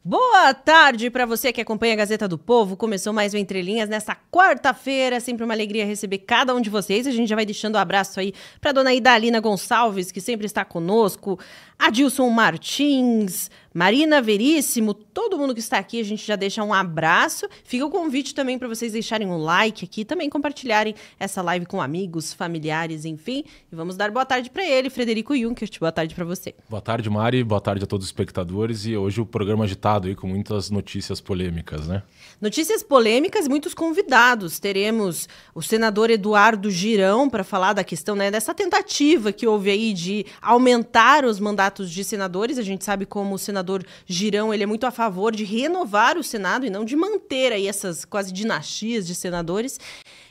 Boa tarde para você que acompanha a Gazeta do Povo. Começou mais um Entre Linhas nessa quarta-feira. Sempre uma alegria receber cada um de vocês. A gente já vai deixando um abraço aí para dona Idalina Gonçalves, que sempre está conosco, Adilson Martins, Marina Veríssimo, todo mundo que está aqui, a gente já deixa um abraço. Fica o convite também para vocês deixarem um like aqui, também compartilharem essa live com amigos, familiares, enfim. E vamos dar boa tarde para ele, Frederico Junkert. Boa tarde para você. Boa tarde, Mari. Boa tarde a todos os espectadores. E hoje o programa agitado aí com muitas notícias polêmicas, né? Notícias polêmicas e muitos convidados. Teremos o senador Eduardo Girão para falar da questão, né, dessa tentativa que houve aí de aumentar os mandatos de senadores. A gente sabe como o senador Girão, ele é muito a favor de renovar o Senado e não de manter aí essas quase dinastias de senadores.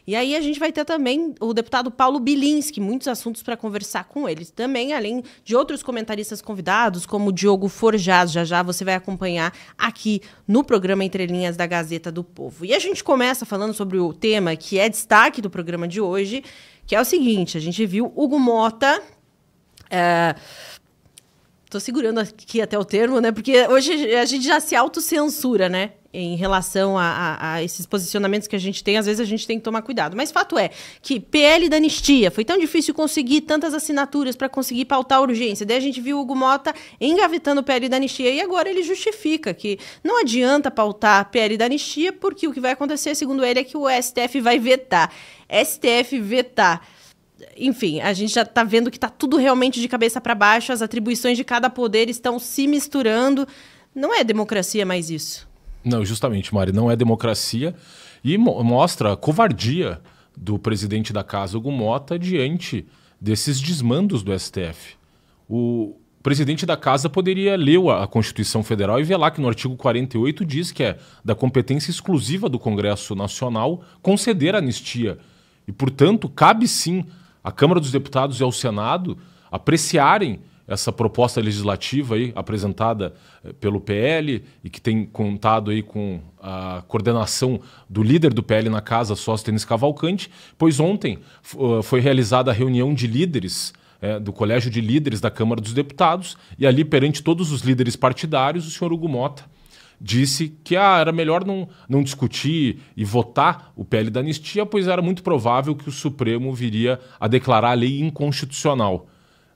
E aí a gente vai ter também o deputado Paulo Bilinski, muitos assuntos para conversar com eles. Também, além de outros comentaristas convidados, como o Diogo Forjaz, já você vai acompanhar aqui no programa Entre Linhas da Gazeta do Povo. E a gente começa falando sobre o tema que é destaque do programa de hoje, que é o seguinte: a gente viu Hugo Motta... Tô segurando aqui até o termo, né? Porque hoje a gente já se autocensura, né? Em relação a esses posicionamentos que a gente tem, às vezes a gente tem que tomar cuidado. Mas fato é que PL da anistia, foi tão difícil conseguir tantas assinaturas para conseguir pautar a urgência. Daí a gente viu o Hugo Motta engavetando o PL da anistia e agora ele justifica que não adianta pautar a PL da anistia porque o que vai acontecer, segundo ele, é que o STF vai vetar. STF vetar. Enfim, a gente já está vendo que está tudo realmente de cabeça para baixo, as atribuições de cada poder estão se misturando. Não é democracia mais isso. Não, justamente, Mari, não é democracia e mostra a covardia do presidente da casa, Hugo Motta, diante desses desmandos do STF. O presidente da casa poderia ler a Constituição Federal e ver lá que no artigo 48 diz que é da competência exclusiva do Congresso Nacional conceder anistia. E, portanto, cabe sim à Câmara dos Deputados e ao Senado apreciarem essa proposta legislativa aí, apresentada pelo PL e que tem contado aí com a coordenação do líder do PL na casa, Sóstenes Cavalcante, pois ontem foi realizada a reunião de líderes do Colégio de Líderes da Câmara dos Deputados e ali, perante todos os líderes partidários, o senhor Hugo Motta disse que era melhor não discutir e votar o PL da anistia, pois era muito provável que o Supremo viria a declarar a lei inconstitucional.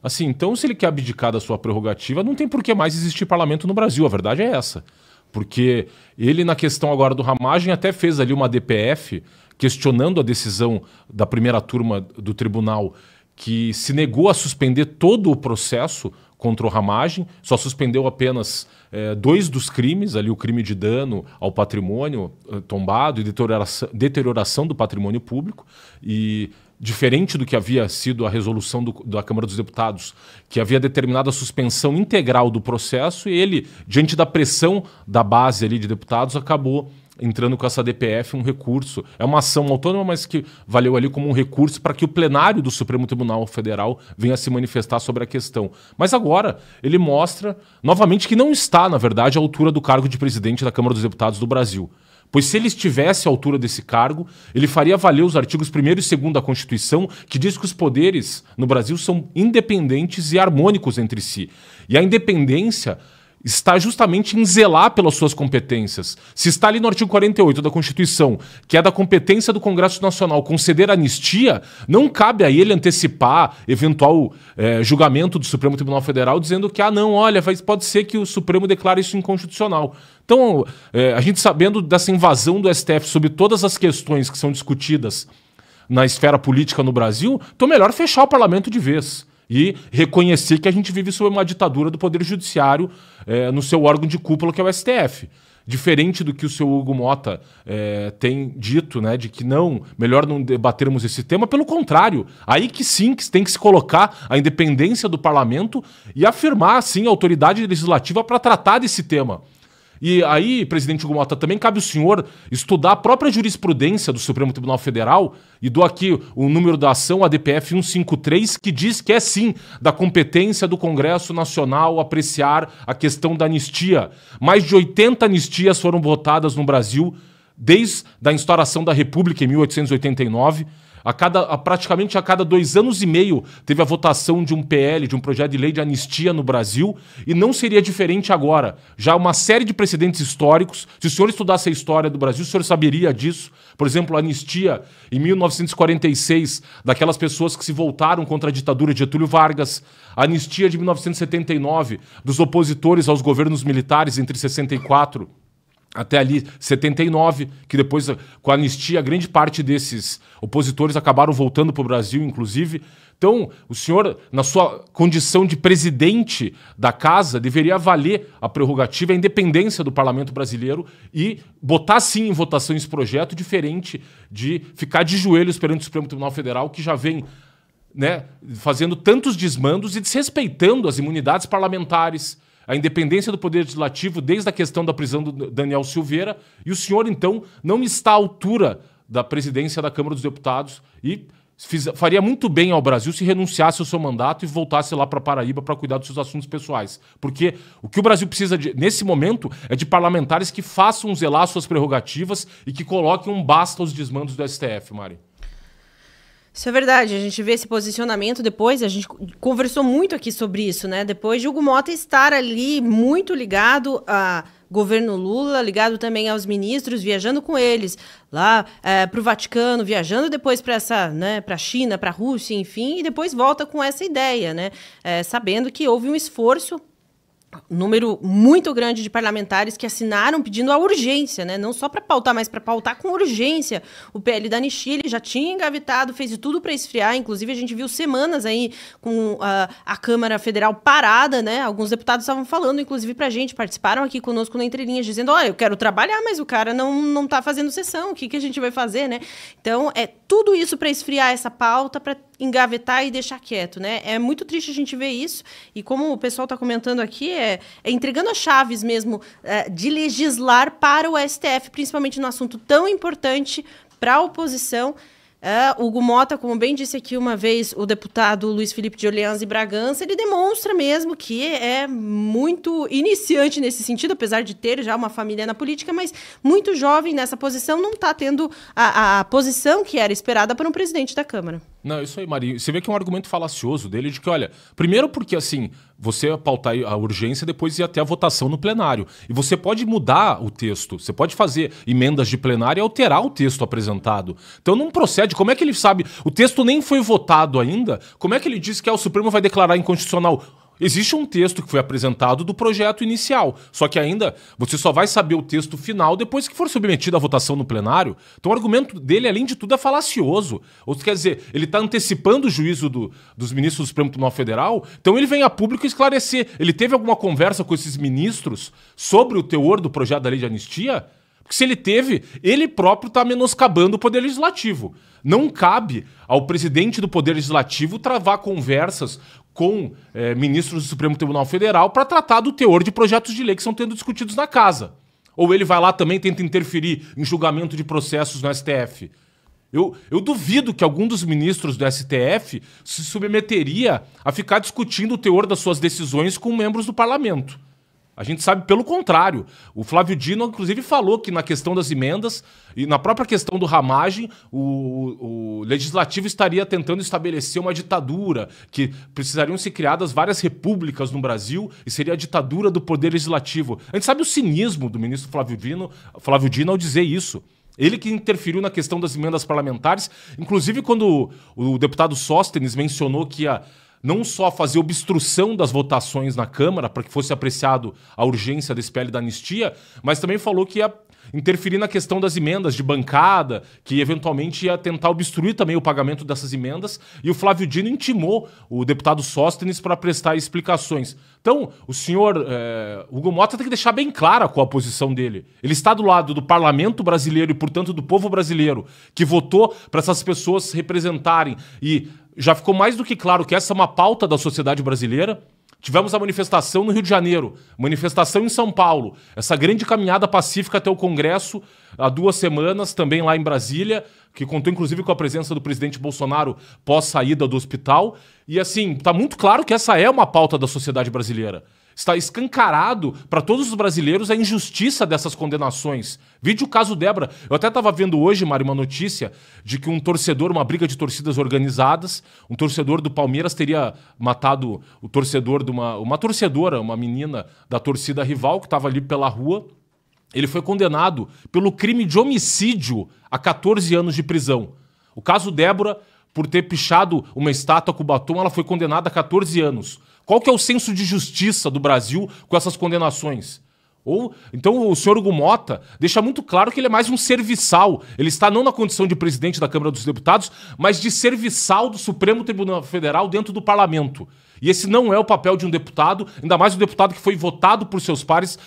Assim, então, se ele quer abdicar da sua prerrogativa, não tem por que mais existir parlamento no Brasil, a verdade é essa. Porque ele, na questão agora do Ramagem, até fez ali uma DPF questionando a decisão da primeira turma do tribunal, que se negou a suspender todo o processo contra o Ramagem, só suspendeu apenas 2 dos crimes, ali o crime de dano ao patrimônio tombado e deterioração do patrimônio público, e diferente do que havia sido a resolução da Câmara dos Deputados, que havia determinado a suspensão integral do processo, e ele, diante da pressão da base ali de deputados, acabou entrando com essa DPF, um recurso. É uma ação autônoma, mas que valeu ali como um recurso para que o plenário do Supremo Tribunal Federal venha se manifestar sobre a questão. Mas agora ele mostra, novamente, que não está, na verdade, à altura do cargo de presidente da Câmara dos Deputados do Brasil. Pois se ele estivesse à altura desse cargo, ele faria valer os artigos 1º e 2º da Constituição, que diz que os poderes no Brasil são independentes e harmônicos entre si. E a independência está justamente em zelar pelas suas competências. Se está ali no artigo 48 da Constituição, que é da competência do Congresso Nacional conceder anistia, não cabe a ele antecipar eventual julgamento do Supremo Tribunal Federal dizendo que, não, olha, pode ser que o Supremo declare isso inconstitucional. Então, a gente sabendo dessa invasão do STF sobre todas as questões que são discutidas na esfera política no Brasil, então é melhor fechar o parlamento de vez e reconhecer que a gente vive sob uma ditadura do Poder Judiciário no seu órgão de cúpula, que é o STF. Diferente do que o seu Hugo Motta tem dito, né, de que melhor não debatermos esse tema, pelo contrário, aí que sim, que tem que se colocar a independência do parlamento e afirmar, sim, a autoridade legislativa para tratar desse tema. E aí, presidente Hugo Motta, também cabe ao senhor estudar a própria jurisprudência do Supremo Tribunal Federal, e dou aqui o número da ação, a DPF 153, que diz que é sim da competência do Congresso Nacional apreciar a questão da anistia. Mais de 80 anistias foram votadas no Brasil desde a instauração da República em 1889. praticamente a cada 2 anos e meio teve a votação de um PL, de um projeto de lei de anistia no Brasil, e não seria diferente agora. Já uma série de precedentes históricos. Se o senhor estudasse a história do Brasil, o senhor saberia disso. Por exemplo, a anistia em 1946 daquelas pessoas que se voltaram contra a ditadura de Getúlio Vargas, a anistia de 1979 dos opositores aos governos militares entre 64 até ali 79, que depois, com a anistia, grande parte desses opositores acabaram voltando para o Brasil, inclusive. Então, o senhor, na sua condição de presidente da casa, deveria valer a prerrogativa, a independência do parlamento brasileiro e botar, sim, em votação esse projeto, diferente de ficar de joelhos perante o Supremo Tribunal Federal, que já vem, né, fazendo tantos desmandos e desrespeitando as imunidades parlamentares, a independência do Poder Legislativo, desde a questão da prisão do Daniel Silveira, e o senhor, então, não está à altura da presidência da Câmara dos Deputados e faria muito bem ao Brasil se renunciasse ao seu mandato e voltasse lá para Paraíba para cuidar dos seus assuntos pessoais. Porque o que o Brasil precisa, nesse momento, é de parlamentares que façam zelar suas prerrogativas e que coloquem um basta aos desmandos do STF, Mari. Isso é verdade, a gente vê esse posicionamento depois, a gente conversou muito aqui sobre isso, né? Depois de Hugo Motta estar ali muito ligado a governo Lula, ligado também aos ministros, viajando com eles lá para o Vaticano, viajando depois para a China, para a Rússia, enfim, e depois volta com essa ideia, né? Sabendo que houve um esforço, número muito grande de parlamentares que assinaram pedindo a urgência, né? Não só para pautar, mas para pautar com urgência o PL da anistia. Ele já tinha engavetado, fez de tudo para esfriar. Inclusive, a gente viu semanas aí com a Câmara Federal parada, né? Alguns deputados estavam falando, inclusive, para a gente, participaram aqui conosco na Entrelinhas, dizendo, olha, eu quero trabalhar, mas o cara não está fazendo sessão, o que a gente vai fazer, né? Então, é tudo isso para esfriar essa pauta, para engavetar e deixar quieto, né? É muito triste a gente ver isso, e como o pessoal está comentando aqui, é entregando as chaves mesmo de legislar para o STF, principalmente num assunto tão importante para a oposição. Hugo Motta, como bem disse aqui uma vez o deputado Luiz Felipe de Orleans e Bragança, ele demonstra mesmo que é muito iniciante nesse sentido, apesar de ter já uma família na política, mas muito jovem nessa posição, não está tendo a posição que era esperada para um presidente da Câmara. Não, isso aí, Maria. Você vê que é um argumento falacioso dele de que, olha, primeiro porque, assim, você ia pautar a urgência, depois ia ter a votação no plenário. E você pode mudar o texto, você pode fazer emendas de plenário e alterar o texto apresentado. Então não procede. Como é que ele sabe? O texto nem foi votado ainda. Como é que ele diz que o Supremo vai declarar inconstitucional? Existe um texto que foi apresentado do projeto inicial, só que ainda você só vai saber o texto final depois que for submetido à votação no plenário. Então o argumento dele, além de tudo, é falacioso. Ou quer dizer, ele está antecipando o juízo dos ministros do Supremo Tribunal Federal, então ele vem a público esclarecer. Ele teve alguma conversa com esses ministros sobre o teor do projeto da lei de anistia? Porque se ele teve, ele próprio está menoscabando o Poder Legislativo. Não cabe ao presidente do Poder Legislativo travar conversas com ministros do Supremo Tribunal Federal para tratar do teor de projetos de lei que estão sendo discutidos na casa. Ou ele vai lá também e tenta interferir em julgamento de processos no STF. Eu duvido que algum dos ministros do STF se submeteria a ficar discutindo o teor das suas decisões com membros do parlamento. A gente sabe pelo contrário. O Flávio Dino, inclusive, falou que na questão das emendas e na própria questão do ramagem, o Legislativo estaria tentando estabelecer uma ditadura, que precisariam ser criadas várias repúblicas no Brasil e seria a ditadura do Poder Legislativo. A gente sabe o cinismo do ministro Flávio Dino ao dizer isso. Ele que interferiu na questão das emendas parlamentares, inclusive quando o deputado Sóstenes mencionou que ia não só fazer obstrução das votações na Câmara para que fosse apreciado a urgência desse PL da anistia, mas também falou que ia interferir na questão das emendas de bancada, que eventualmente ia tentar obstruir também o pagamento dessas emendas, e o Flávio Dino intimou o deputado Sóstenes para prestar explicações. Então, o senhor Hugo Motta tem que deixar bem clara qual a posição dele. Ele está do lado do parlamento brasileiro e, portanto, do povo brasileiro, que votou para essas pessoas se representarem, e já ficou mais do que claro que essa é uma pauta da sociedade brasileira. Tivemos a manifestação no Rio de Janeiro, manifestação em São Paulo, essa grande caminhada pacífica até o Congresso há 2 semanas, também lá em Brasília, que contou inclusive com a presença do presidente Bolsonaro pós-saída do hospital. E assim, tá muito claro que essa é uma pauta da sociedade brasileira. Está escancarado para todos os brasileiros a injustiça dessas condenações. Vide o caso Débora. Eu até estava vendo hoje, Mari, uma notícia de que um torcedor, uma briga de torcidas organizadas, um torcedor do Palmeiras teria matado o torcedor de uma torcedora, uma menina da torcida rival que estava ali pela rua. Ele foi condenado pelo crime de homicídio a 14 anos de prisão. O caso Débora, por ter pichado uma estátua com batom, ela foi condenada a 14 anos. Qual que é o senso de justiça do Brasil com essas condenações? Então o senhor Hugo Mota deixa muito claro que ele é mais um serviçal. Ele está não na condição de presidente da Câmara dos Deputados, mas de serviçal do Supremo Tribunal Federal dentro do parlamento. E esse não é o papel de um deputado, ainda mais um deputado que foi votado por seus pares,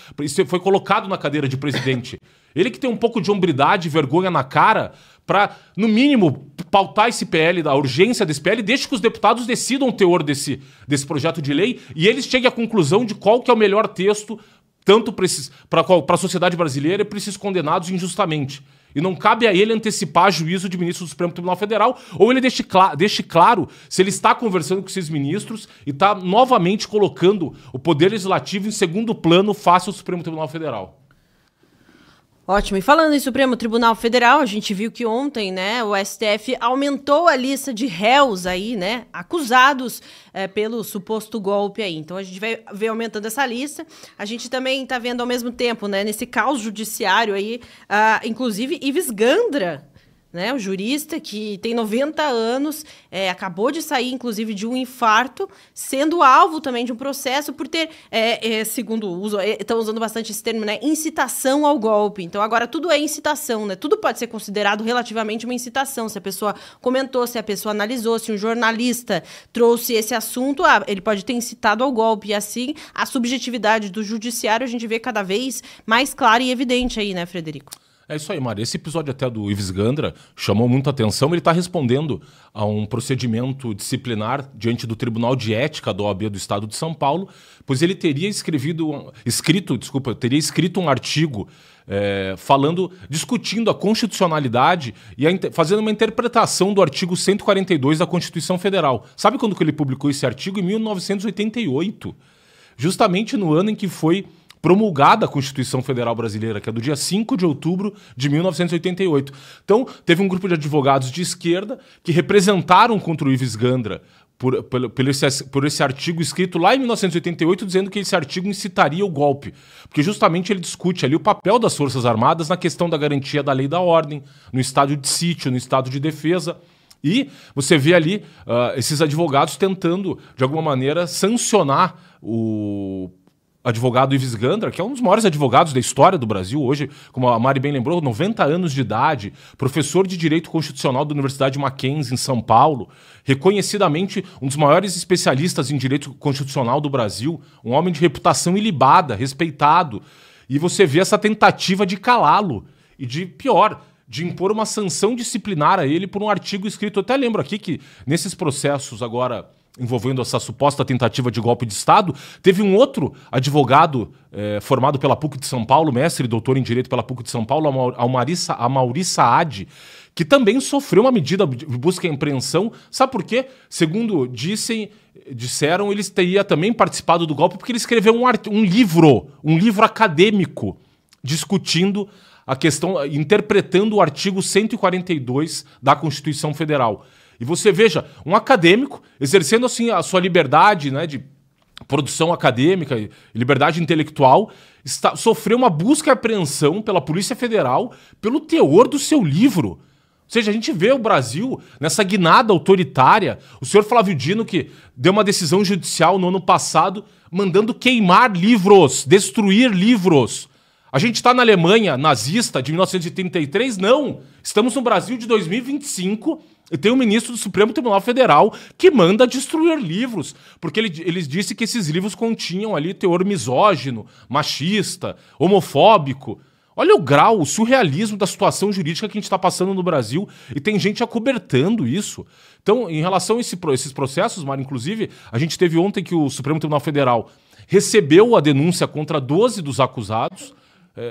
foi colocado na cadeira de presidente. Ele que tem um pouco de hombridade e vergonha na cara para, no mínimo, pautar esse PL, da urgência desse PL, deixe que os deputados decidam o teor desse projeto de lei e eles cheguem à conclusão de qual que é o melhor texto, tanto para a sociedade brasileira e para esses condenados injustamente. E não cabe a ele antecipar juízo de ministro do Supremo Tribunal Federal, ou ele deixe claro se ele está conversando com esses ministros e está novamente colocando o Poder Legislativo em segundo plano face ao Supremo Tribunal Federal. Ótimo. E falando em Supremo Tribunal Federal, a gente viu que ontem, né, o STF aumentou a lista de réus aí, né, acusados pelo suposto golpe aí. Então a gente vai ver aumentando essa lista. A gente também está vendo ao mesmo tempo, né, nesse caos judiciário aí, inclusive Ives Gandra, né, o jurista que tem 90 anos, acabou de sair, inclusive, de um infarto, sendo alvo também de um processo por ter, segundo estão usando bastante esse termo, né, incitação ao golpe. Então, agora tudo é incitação, né? Tudo pode ser considerado relativamente uma incitação. Se a pessoa comentou, se a pessoa analisou, se um jornalista trouxe esse assunto, ele pode ter incitado ao golpe. E assim, a subjetividade do judiciário a gente vê cada vez mais clara e evidente aí, né, Frederico? É isso aí, Mari. Esse episódio até do Ives Gandra chamou muita atenção. Ele está respondendo a um procedimento disciplinar diante do Tribunal de Ética da OAB do Estado de São Paulo, pois ele teria escrito um artigo discutindo a constitucionalidade e fazendo uma interpretação do artigo 142 da Constituição Federal. Sabe quando que ele publicou esse artigo? Em 1988. Justamente no ano em que foi promulgada a Constituição Federal Brasileira, que é do dia 5 de outubro de 1988. Então, teve um grupo de advogados de esquerda que representaram contra o Ives Gandra por esse artigo escrito lá em 1988, dizendo que esse artigo incitaria o golpe. Porque justamente ele discute ali o papel das Forças Armadas na questão da garantia da lei e da ordem, no estado de sítio, no estado de defesa. E você vê ali esses advogados tentando, de alguma maneira, sancionar o advogado Ives Gandra, que é um dos maiores advogados da história do Brasil, hoje, como a Mari bem lembrou, 90 anos de idade, professor de Direito Constitucional da Universidade Mackenzie, em São Paulo, reconhecidamente um dos maiores especialistas em Direito Constitucional do Brasil, um homem de reputação ilibada, respeitado. E você vê essa tentativa de calá-lo e de impor uma sanção disciplinar a ele por um artigo escrito. Eu até lembro aqui que nesses processos agora envolvendo essa suposta tentativa de golpe de Estado, teve um outro advogado formado pela PUC de São Paulo, mestre e doutor em Direito pela PUC de São Paulo, a Mauri Saad, que também sofreu uma medida de busca e apreensão. Sabe por quê? Segundo disseram, ele teria também participado do golpe porque ele escreveu um livro acadêmico discutindo a questão, interpretando o artigo 142 da Constituição Federal. E você veja, um acadêmico exercendo assim a sua liberdade, né, de produção acadêmica e liberdade intelectual, sofreu uma busca e apreensão pela Polícia Federal pelo teor do seu livro. Ou seja, a gente vê o Brasil nessa guinada autoritária. O senhor Flávio Dino, que deu uma decisão judicial no ano passado, mandando queimar livros, destruir livros. A gente está na Alemanha nazista de 1933? Não. Estamos no Brasil de 2025 e tem um ministro do Supremo Tribunal Federal que manda destruir livros, porque ele disse que esses livros continham ali teor misógino, machista, homofóbico. Olha o grau, o surrealismo da situação jurídica que a gente está passando no Brasil e tem gente acobertando isso. Então, em relação a esses processos, Mara, inclusive, a gente teve ontem que o Supremo Tribunal Federal recebeu a denúncia contra 12 dos acusados,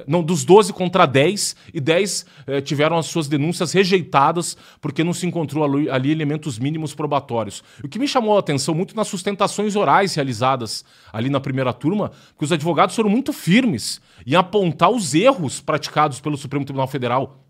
Não, dos 12 contra 10, e 10 tiveram as suas denúncias rejeitadas porque não se encontrou ali elementos mínimos probatórios. O que me chamou a atenção muito nas sustentações orais realizadas ali na primeira turma, porque os advogados foram muito firmes em apontar os erros praticados pelo Supremo Tribunal Federal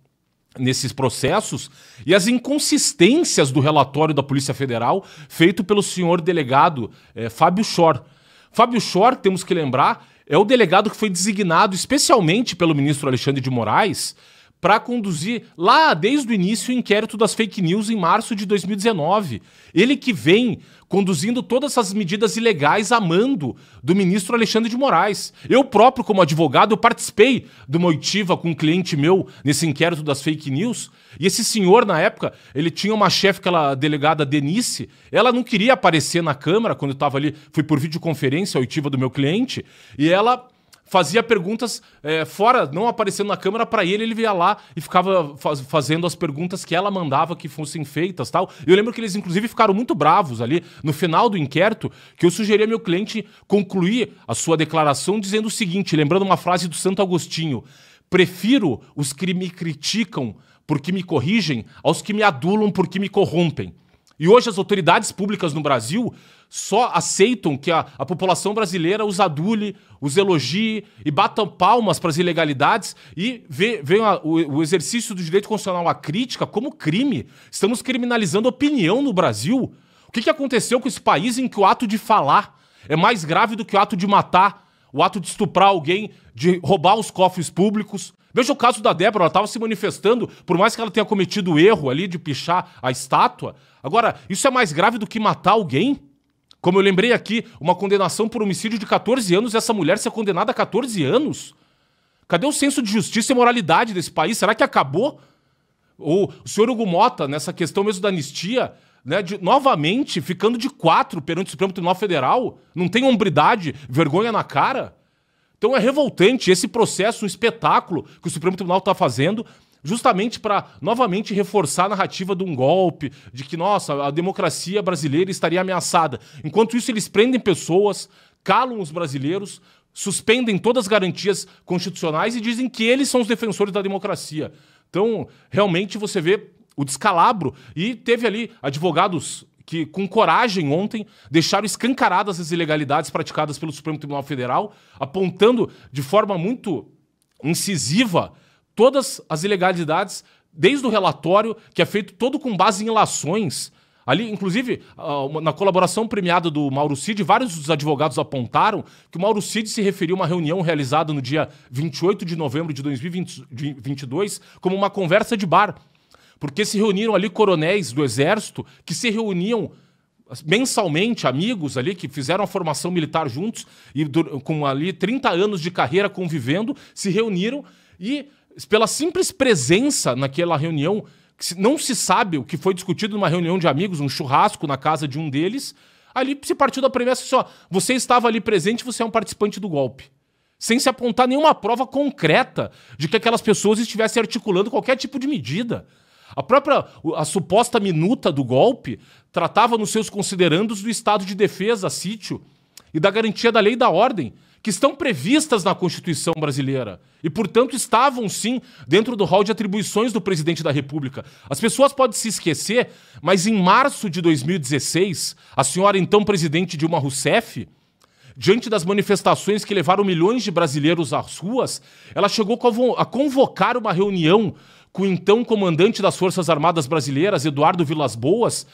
nesses processos e as inconsistências do relatório da Polícia Federal feito pelo senhor delegado Fábio Schor. Fábio Schor, temos que lembrar, é o delegado que foi designado especialmente pelo ministro Alexandre de Moraes para conduzir lá desde o início o inquérito das fake news em março de 2019. Ele que vem conduzindo todas essas medidas ilegais a mando do ministro Alexandre de Moraes. Eu próprio, como advogado, eu participei de uma oitiva com um cliente meu nesse inquérito das fake news, e esse senhor, na época, ele tinha uma chefe, aquela delegada Denise, ela não queria aparecer na câmera quando eu estava ali, fui por videoconferência a oitiva do meu cliente, e ela fazia perguntas fora, não aparecendo na câmera, para ele via lá e ficava fazendo as perguntas que ela mandava que fossem feitas, tal. Eu lembro que eles, inclusive, ficaram muito bravos ali no final do inquérito, que eu sugeri ao meu cliente concluir a sua declaração dizendo o seguinte, lembrando uma frase do Santo Agostinho: prefiro os que me criticam porque me corrigem aos que me adulam porque me corrompem. E hoje as autoridades públicas no Brasil só aceitam que a população brasileira os adule, os elogie e batam palmas para as ilegalidades e veem o exercício do direito constitucional à crítica como crime. Estamos criminalizando a opinião no Brasil. O que aconteceu com esse país em que o ato de falar é mais grave do que o ato de matar, o ato de estuprar alguém, de roubar os cofres públicos? Veja o caso da Débora, ela estava se manifestando, por mais que ela tenha cometido o erro ali de pichar a estátua. Agora, isso é mais grave do que matar alguém? Como eu lembrei aqui, uma condenação por homicídio de 14 anos, essa mulher ser condenada a 14 anos? Cadê o senso de justiça e moralidade desse país? Será que acabou? Ou o senhor Hugo Mota, nessa questão mesmo da anistia, né, novamente ficando de 4 perante o Supremo Tribunal Federal, não tem hombridade, vergonha na cara? Então é revoltante esse processo, um espetáculo que o Supremo Tribunal está fazendo, justamente para novamente reforçar a narrativa de um golpe, de que, nossa, a democracia brasileira estaria ameaçada. Enquanto isso, eles prendem pessoas, calam os brasileiros, suspendem todas as garantias constitucionais e dizem que eles são os defensores da democracia. Então, realmente, você vê o descalabro. E teve ali advogados que, com coragem ontem, deixaram escancaradas as ilegalidades praticadas pelo Supremo Tribunal Federal, apontando de forma muito incisiva todas as ilegalidades, desde o relatório, que é feito todo com base em ilações. Ali, inclusive, na colaboração premiada do Mauro Cid, vários dos advogados apontaram que o Mauro Cid se referiu a uma reunião realizada no dia 28 de novembro de 2022 como uma conversa de bar, porque se reuniram ali coronéis do Exército que se reuniam mensalmente, amigos ali que fizeram a formação militar juntos e com ali 30 anos de carreira convivendo, se reuniram e, pela simples presença naquela reunião, não se sabe o que foi discutido numa reunião de amigos, um churrasco na casa de um deles, ali se partiu da premissa assim, ó, você estava ali presente, você é um participante do golpe. Sem se apontar nenhuma prova concreta de que aquelas pessoas estivessem articulando qualquer tipo de medida. A suposta minuta do golpe tratava nos seus considerandos do estado de defesa, sítio e da garantia da lei e da ordem, que estão previstas na Constituição brasileira e, portanto, estavam, sim, dentro do rol de atribuições do presidente da República. As pessoas podem se esquecer, mas em março de 2016, a senhora então presidente Dilma Rousseff, diante das manifestações que levaram milhões de brasileiros às ruas, ela chegou a convocar uma reunião com o então comandante das Forças Armadas Brasileiras, Eduardo Vilas Boas,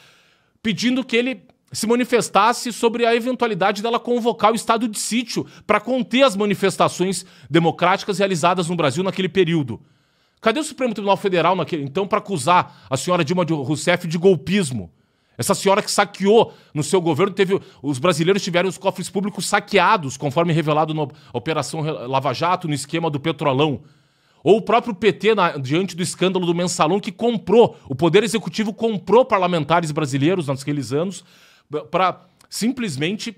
pedindo que ele se manifestasse sobre a eventualidade dela convocar o estado de sítio para conter as manifestações democráticas realizadas no Brasil naquele período. Cadê o Supremo Tribunal Federal então para acusar a senhora Dilma Rousseff de golpismo? Essa senhora que saqueou no seu governo, os brasileiros tiveram os cofres públicos saqueados, conforme revelado na Operação Lava Jato, no esquema do Petrolão. Ou o próprio PT, diante do escândalo do Mensalão, que o Poder Executivo comprou parlamentares brasileiros naqueles anos para simplesmente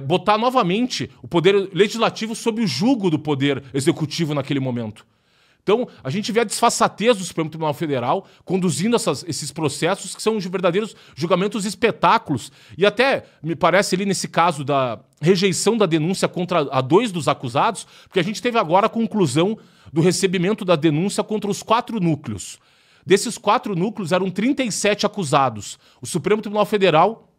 botar novamente o Poder Legislativo sob o jugo do Poder Executivo naquele momento. Então, a gente vê a desfaçatez do Supremo Tribunal Federal conduzindo esses processos que são verdadeiros julgamentos espetáculos. E até, me parece ali nesse caso rejeição da denúncia contra a 2 dos acusados, porque a gente teve agora a conclusão do recebimento da denúncia contra os 4 núcleos. Desses 4 núcleos eram 37 acusados. O Supremo Tribunal Federal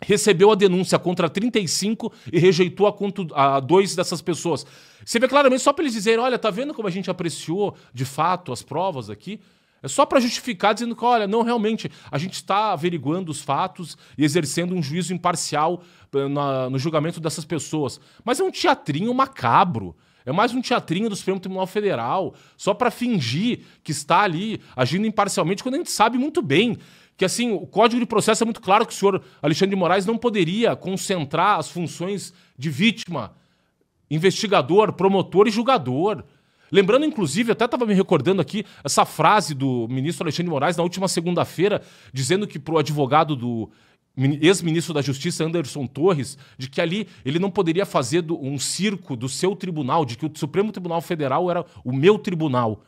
recebeu a denúncia contra 35 e rejeitou a 2 dessas pessoas. Você vê claramente, só para eles dizerem, olha, tá vendo como a gente apreciou de fato as provas aqui? É só para justificar, dizendo que, olha, não, realmente, a gente está averiguando os fatos e exercendo um juízo imparcial no julgamento dessas pessoas. Mas é um teatrinho macabro. É mais um teatrinho do Supremo Tribunal Federal, só para fingir que está ali agindo imparcialmente, quando a gente sabe muito bem que, assim, o Código de Processo é muito claro que o senhor Alexandre de Moraes não poderia concentrar as funções de vítima, investigador, promotor e julgador. Lembrando, inclusive, até estava me recordando aqui, essa frase do ministro Alexandre de Moraes na última segunda-feira, dizendo que para o advogado do ex-ministro da Justiça, Anderson Torres, de que ali ele não poderia fazer um circo do seu tribunal, de que o Supremo Tribunal Federal era o meu tribunal.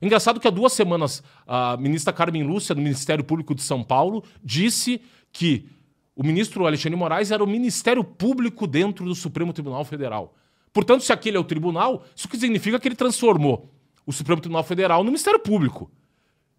Engraçado que há 2 semanas a ministra Carmen Lúcia, do Ministério Público de São Paulo, disse que o ministro Alexandre de Moraes era o Ministério Público dentro do Supremo Tribunal Federal. Portanto, se aquele é o tribunal, isso que significa que ele transformou o Supremo Tribunal Federal no Ministério Público.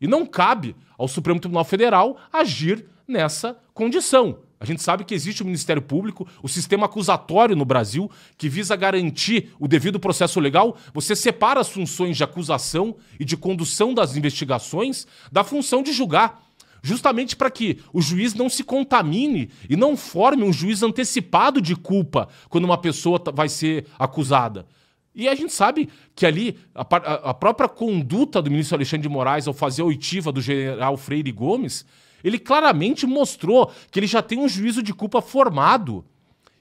E não cabe ao Supremo Tribunal Federal agir nessa condição. A gente sabe que existe o Ministério Público, o sistema acusatório no Brasil, que visa garantir o devido processo legal. Você separa as funções de acusação e de condução das investigações da função de julgar, justamente para que o juiz não se contamine e não forme um juiz antecipado de culpa quando uma pessoa vai ser acusada. E a gente sabe que ali a própria conduta do ministro Alexandre de Moraes ao fazer a oitiva do general Freire Gomes, ele claramente mostrou que ele já tem um juízo de culpa formado.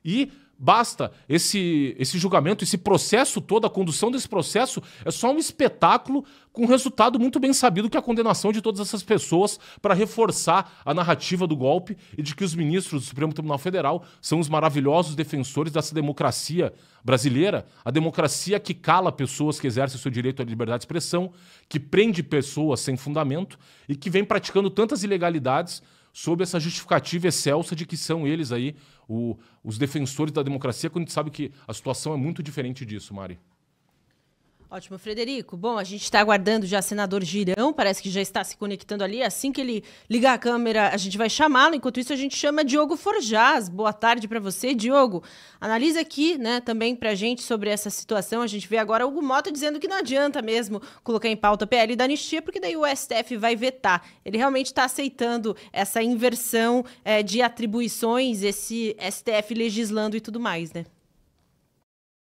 E basta esse julgamento, esse processo todo, a condução desse processo é só um espetáculo com um resultado muito bem sabido, que é a condenação de todas essas pessoas, para reforçar a narrativa do golpe e de que os ministros do Supremo Tribunal Federal são os maravilhosos defensores dessa democracia brasileira, a democracia que cala pessoas que exercem o seu direito à liberdade de expressão, que prende pessoas sem fundamento e que vem praticando tantas ilegalidades sob essa justificativa excelsa de que são eles aí os defensores da democracia, quando a gente sabe que a situação é muito diferente disso, Mari. Ótimo, Frederico. Bom, a gente está aguardando já o senador Girão, parece que já está se conectando ali. Assim que ele ligar a câmera, a gente vai chamá-lo. Enquanto isso, a gente chama Diogo Forjaz. Boa tarde para você, Diogo. Analisa aqui, né, também para a gente sobre essa situação. A gente vê agora o Hugo Motta dizendo que não adianta mesmo colocar em pauta a PL da anistia, porque daí o STF vai vetar. Ele realmente está aceitando essa inversão de atribuições, esse STF legislando e tudo mais, né?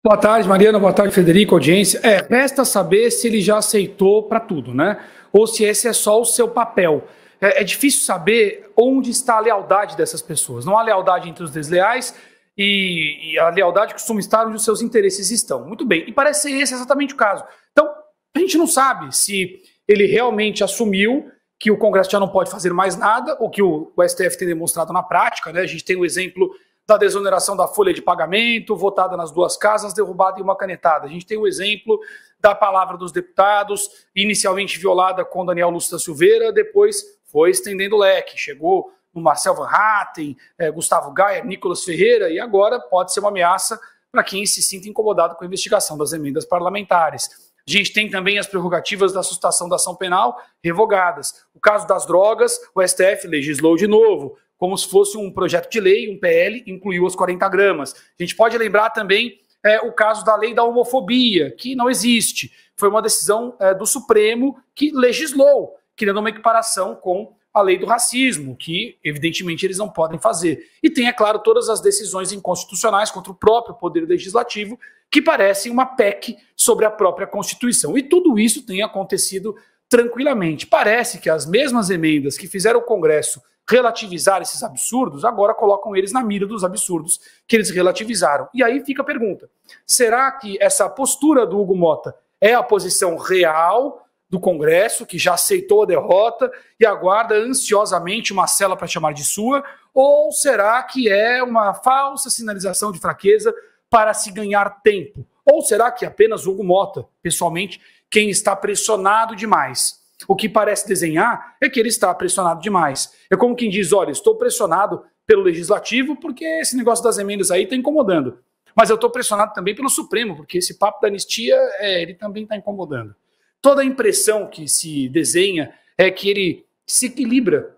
Boa tarde, Mariana. Boa tarde, Federico, audiência. Resta saber se ele já aceitou para tudo, né? Ou se esse é só o seu papel. É difícil saber onde está a lealdade dessas pessoas. Não há lealdade entre os desleais e a lealdade costuma estar onde os seus interesses estão. Muito bem. E parece ser esse exatamente o caso. Então, a gente não sabe se ele realmente assumiu que o Congresso já não pode fazer mais nada, ou que o STF tem demonstrado na prática, né? A gente tem o exemplo da desoneração da folha de pagamento, votada nas 2 casas, derrubada em uma canetada. A gente tem o exemplo da palavra dos deputados, inicialmente violada com Daniel Lúcio da Silveira, depois foi estendendo o leque, chegou no Marcel Van Hatten, Gustavo Gaia, Nicolas Ferreira, e agora pode ser uma ameaça para quem se sinta incomodado com a investigação das emendas parlamentares. A gente tem também as prerrogativas da sustação da ação penal revogadas. O caso das drogas, o STF legislou de novo, como se fosse um projeto de lei, um PL, incluiu as 40 gramas. A gente pode lembrar também o caso da lei da homofobia, que não existe. Foi uma decisão do Supremo que legislou, criando uma equiparação com a lei do racismo, que evidentemente eles não podem fazer. E tem, é claro, todas as decisões inconstitucionais contra o próprio Poder Legislativo, que parecem uma PEC sobre a própria Constituição. E tudo isso tem acontecido tranquilamente. Parece que as mesmas emendas que fizeram o Congresso relativizar esses absurdos, agora colocam eles na mira dos absurdos que eles relativizaram. E aí fica a pergunta, será que essa postura do Hugo Motta é a posição real do Congresso, que já aceitou a derrota e aguarda ansiosamente uma cela para chamar de sua, ou será que é uma falsa sinalização de fraqueza para se ganhar tempo? Ou será que apenas Hugo Motta, pessoalmente, quem está pressionado demais? O que parece desenhar é que ele está pressionado demais. É como quem diz, olha, estou pressionado pelo Legislativo, porque esse negócio das emendas aí está incomodando. Mas eu estou pressionado também pelo Supremo, porque esse papo da anistia, ele também está incomodando. Toda a impressão que se desenha é que ele se equilibra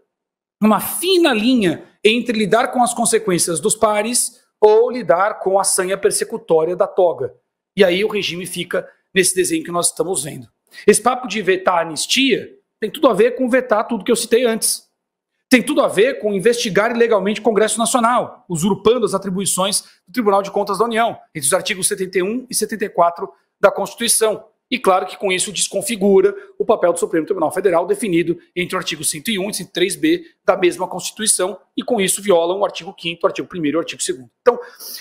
numa fina linha entre lidar com as consequências dos pares ou lidar com a sanha persecutória da toga. E aí o regime fica nesse desenho que nós estamos vendo. Esse papo de vetar a anistia tem tudo a ver com vetar tudo que eu citei antes. Tem tudo a ver com investigar ilegalmente o Congresso Nacional, usurpando as atribuições do Tribunal de Contas da União, entre os artigos 71 e 74 da Constituição. E claro que com isso desconfigura o papel do Supremo Tribunal Federal definido entre o artigo 101 e 103b da mesma Constituição, e com isso violam o artigo 5º, o artigo 1º e o artigo 2º. Então,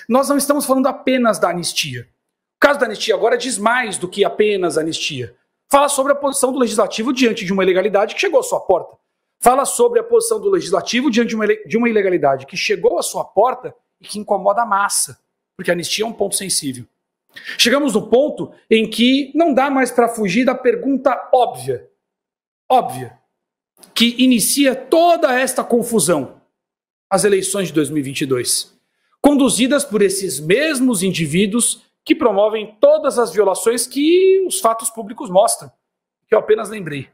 nós não estamos falando apenas da anistia. O caso da anistia agora diz mais do que apenas anistia. Fala sobre a posição do Legislativo diante de uma ilegalidade que chegou à sua porta. Fala sobre a posição do Legislativo diante de uma ilegalidade que chegou à sua porta e que incomoda a massa, porque a anistia é um ponto sensível. Chegamos no ponto em que não dá mais para fugir da pergunta óbvia, que inicia toda esta confusão, as eleições de 2022, conduzidas por esses mesmos indivíduos que promovem todas as violações que os fatos públicos mostram, que eu apenas lembrei.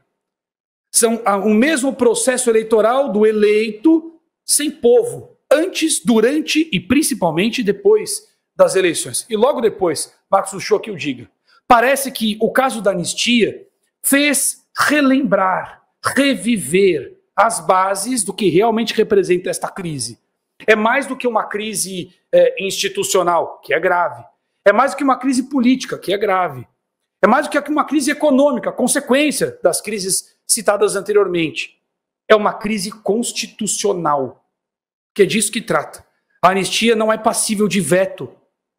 São o mesmo processo eleitoral do eleito sem povo, antes, durante e principalmente depois das eleições. E logo depois, Marcos Uchoa que o diga, parece que o caso da anistia fez relembrar, reviver as bases do que realmente representa esta crise. É mais do que uma crise institucional, que é grave. É mais do que uma crise política, que é grave. É mais do que uma crise econômica, consequência das crises citadas anteriormente. É uma crise constitucional, que é disso que trata. A anistia não é passível de veto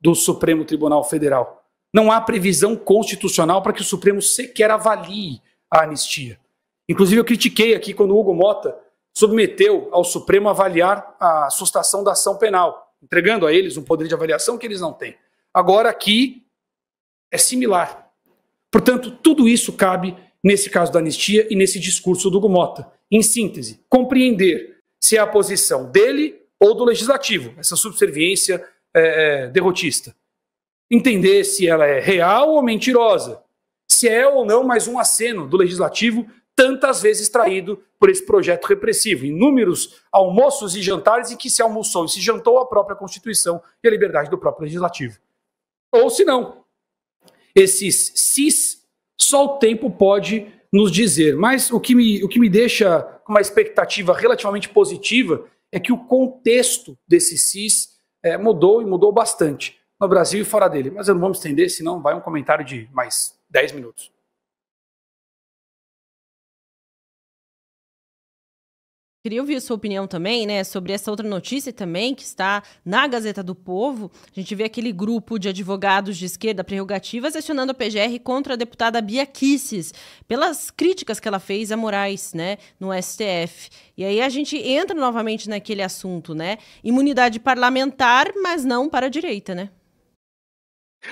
do Supremo Tribunal Federal. Não há previsão constitucional para que o Supremo sequer avalie a anistia. Inclusive eu critiquei aqui quando o Hugo Mota submeteu ao Supremo a avaliar a sustação da ação penal, entregando a eles um poder de avaliação que eles não têm. Agora aqui é similar. Portanto, tudo isso cabe nesse caso da anistia e nesse discurso do Hugo Mota. Em síntese, compreender se é a posição dele ou do Legislativo, essa subserviência derrotista. Entender se ela é real ou mentirosa, se é ou não mais um aceno do Legislativo tantas vezes traído por esse projeto repressivo. Inúmeros almoços e jantares em que se almoçou e se jantou a própria Constituição e a liberdade do próprio Legislativo. Ou se não, esses cis, só o tempo pode nos dizer. Mas o que me deixa com uma expectativa relativamente positiva é que o contexto desse cis mudou e mudou bastante no Brasil e fora dele. Mas eu não vou me estender, senão vai um comentário de mais 10 minutos. Queria ouvir a sua opinião também, né, sobre essa outra notícia também, que está na Gazeta do Povo. A gente vê aquele grupo de advogados de esquerda prerrogativas acionando a PGR contra a deputada Bia Kicis, pelas críticas que ela fez a Moraes, né, no STF. E aí a gente entra novamente naquele assunto, né, imunidade parlamentar, mas não para a direita, né?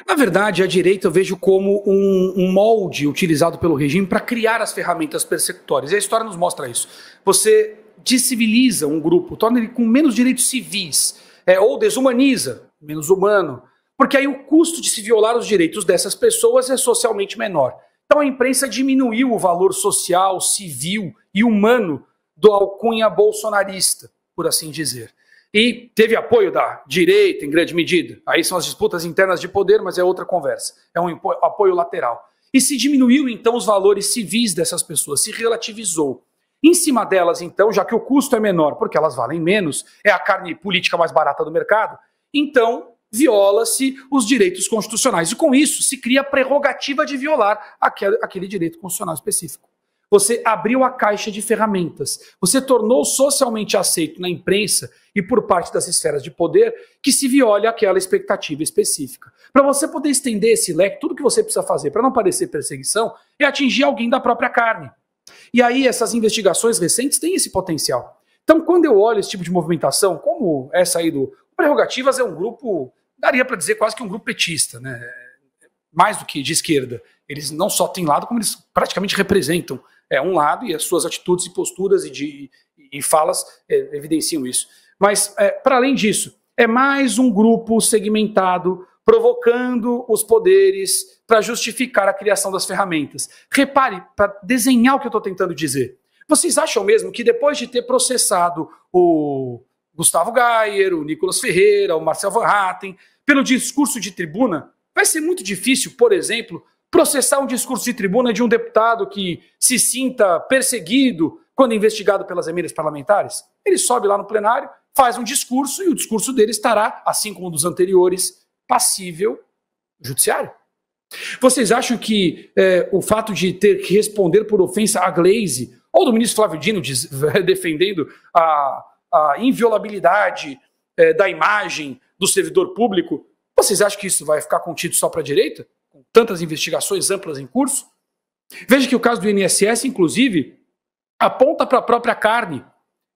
Na verdade, a direita eu vejo como um molde utilizado pelo regime para criar as ferramentas persecutórias. E a história nos mostra isso. Você desciviliza um grupo, torna ele com menos direitos civis, ou desumaniza, menos humano, porque aí o custo de se violar os direitos dessas pessoas é socialmente menor. Então a imprensa diminuiu o valor social, civil e humano do alcunha bolsonarista, por assim dizer. E teve apoio da direita, em grande medida. Aí são as disputas internas de poder, mas é outra conversa. É um apoio lateral. E se diminuiu, então, os valores civis dessas pessoas, se relativizou. Em cima delas, então, já que o custo é menor, porque elas valem menos, é a carne política mais barata do mercado, então viola-se os direitos constitucionais. E com isso se cria a prerrogativa de violar aquele direito constitucional específico. Você abriu a caixa de ferramentas. Você tornou socialmente aceito na imprensa e por parte das esferas de poder que se viole aquela expectativa específica. Para você poder estender esse leque, tudo que você precisa fazer para não parecer perseguição é atingir alguém da própria carne. E aí essas investigações recentes têm esse potencial. Então, quando eu olho esse tipo de movimentação, como essa aí do Prerrogativas, é um grupo, daria para dizer quase que um grupo petista, né? Mais do que de esquerda. Eles não só têm lado, como eles praticamente representam um lado, e as suas atitudes e posturas e falas evidenciam isso. Mas, para além disso, é mais um grupo segmentado provocando os poderes para justificar a criação das ferramentas. Repare, para desenhar o que eu estou tentando dizer. Vocês acham mesmo que depois de ter processado o Gustavo Gayer, o Nicolas Ferreira, o Marcel Van Hatten, pelo discurso de tribuna, vai ser muito difícil, por exemplo, processar um discurso de tribuna de um deputado que se sinta perseguido quando investigado pelas emendas parlamentares? Ele sobe lá no plenário, faz um discurso e o discurso dele estará, assim como o dos anteriores, passível judiciário. Vocês acham que o fato de ter que responder por ofensa à Glaze, ou do ministro Flávio Dino defendendo a inviolabilidade da imagem do servidor público, vocês acham que isso vai ficar contido só para a direita? Com tantas investigações amplas em curso? Veja que o caso do INSS, inclusive, aponta para a própria carne.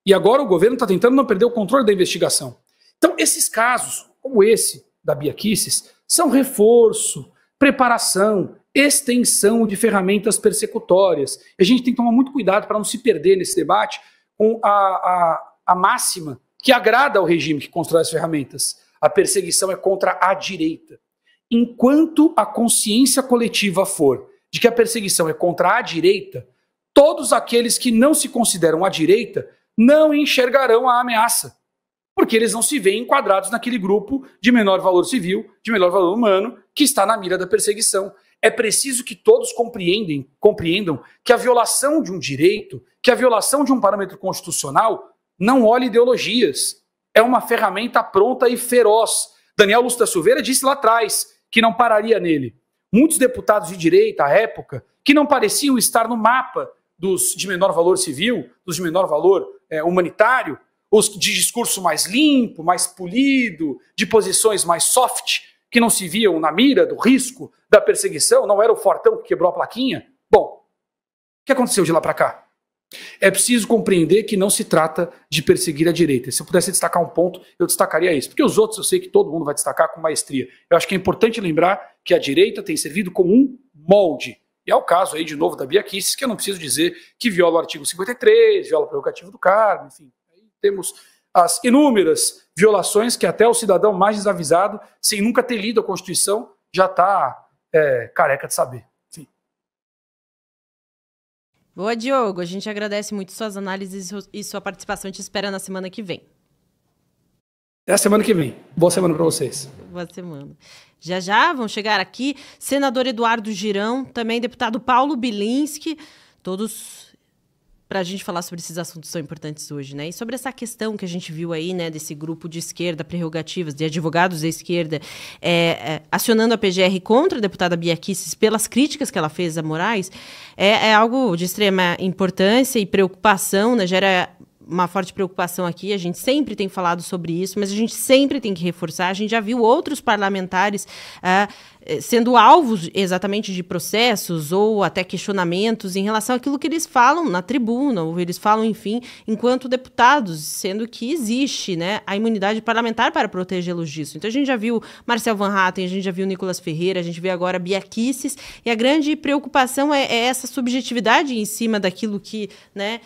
E agora o governo está tentando não perder o controle da investigação. Então, esses casos, como esse da Bia Kicis, são reforço, preparação, extensão de ferramentas persecutórias. E a gente tem que tomar muito cuidado para não se perder nesse debate com a máxima que agrada ao regime que constrói as ferramentas. A perseguição é contra a direita. Enquanto a consciência coletiva for de que a perseguição é contra a direita, todos aqueles que não se consideram à direita não enxergarão a ameaça, porque eles não se veem enquadrados naquele grupo de menor valor civil, de menor valor humano, que está na mira da perseguição. É preciso que todos compreendam que a violação de um direito, que a violação de um parâmetro constitucional não olha ideologias. É uma ferramenta pronta e feroz. Daniel Lúcio da Silveira disse lá atrás que não pararia nele. Muitos deputados de direita, à época, que não pareciam estar no mapa dos de menor valor civil, dos de menor valor humanitário, os de discurso mais limpo, mais polido, de posições mais soft, que não se viam na mira do risco da perseguição, não era o fortão que quebrou a plaquinha. Bom, o que aconteceu de lá para cá? É preciso compreender que não se trata de perseguir a direita. Se eu pudesse destacar um ponto, eu destacaria isso. Porque os outros eu sei que todo mundo vai destacar com maestria. Eu acho que é importante lembrar que a direita tem servido como um molde. E é o caso aí, de novo, da Bia Kicis, que eu não preciso dizer que viola o artigo 53, viola o prerrogativo do cargo, enfim. Aí temos as inúmeras violações que até o cidadão mais desavisado, sem nunca ter lido a Constituição, já está careca de saber. Enfim. Boa, Diogo. A gente agradece muito suas análises e sua participação. A gente espera na semana que vem. Até a semana que vem. Boa semana para vocês. Boa semana. Já vão chegar aqui senador Eduardo Girão, também deputado Paulo Bilinski, todos para a gente falar sobre esses assuntos tão importantes hoje, né? E sobre essa questão que a gente viu aí, né, desse grupo de esquerda, prerrogativas, de advogados da esquerda, acionando a PGR contra a deputada Bia Kicis pelas críticas que ela fez a Moraes, é algo de extrema importância e preocupação, né? Gera uma forte preocupação aqui, a gente sempre tem falado sobre isso, mas a gente sempre tem que reforçar, a gente já viu outros parlamentares sendo alvos exatamente de processos ou até questionamentos em relação àquilo que eles falam na tribuna, ou eles falam, enfim, enquanto deputados, sendo que existe, né, a imunidade parlamentar para protegê-los disso. Então a gente já viu Marcel Van Hatten, a gente já viu Nicolas Ferreira, a gente vê agora Bia Kicis, e a grande preocupação é essa subjetividade em cima daquilo que, né,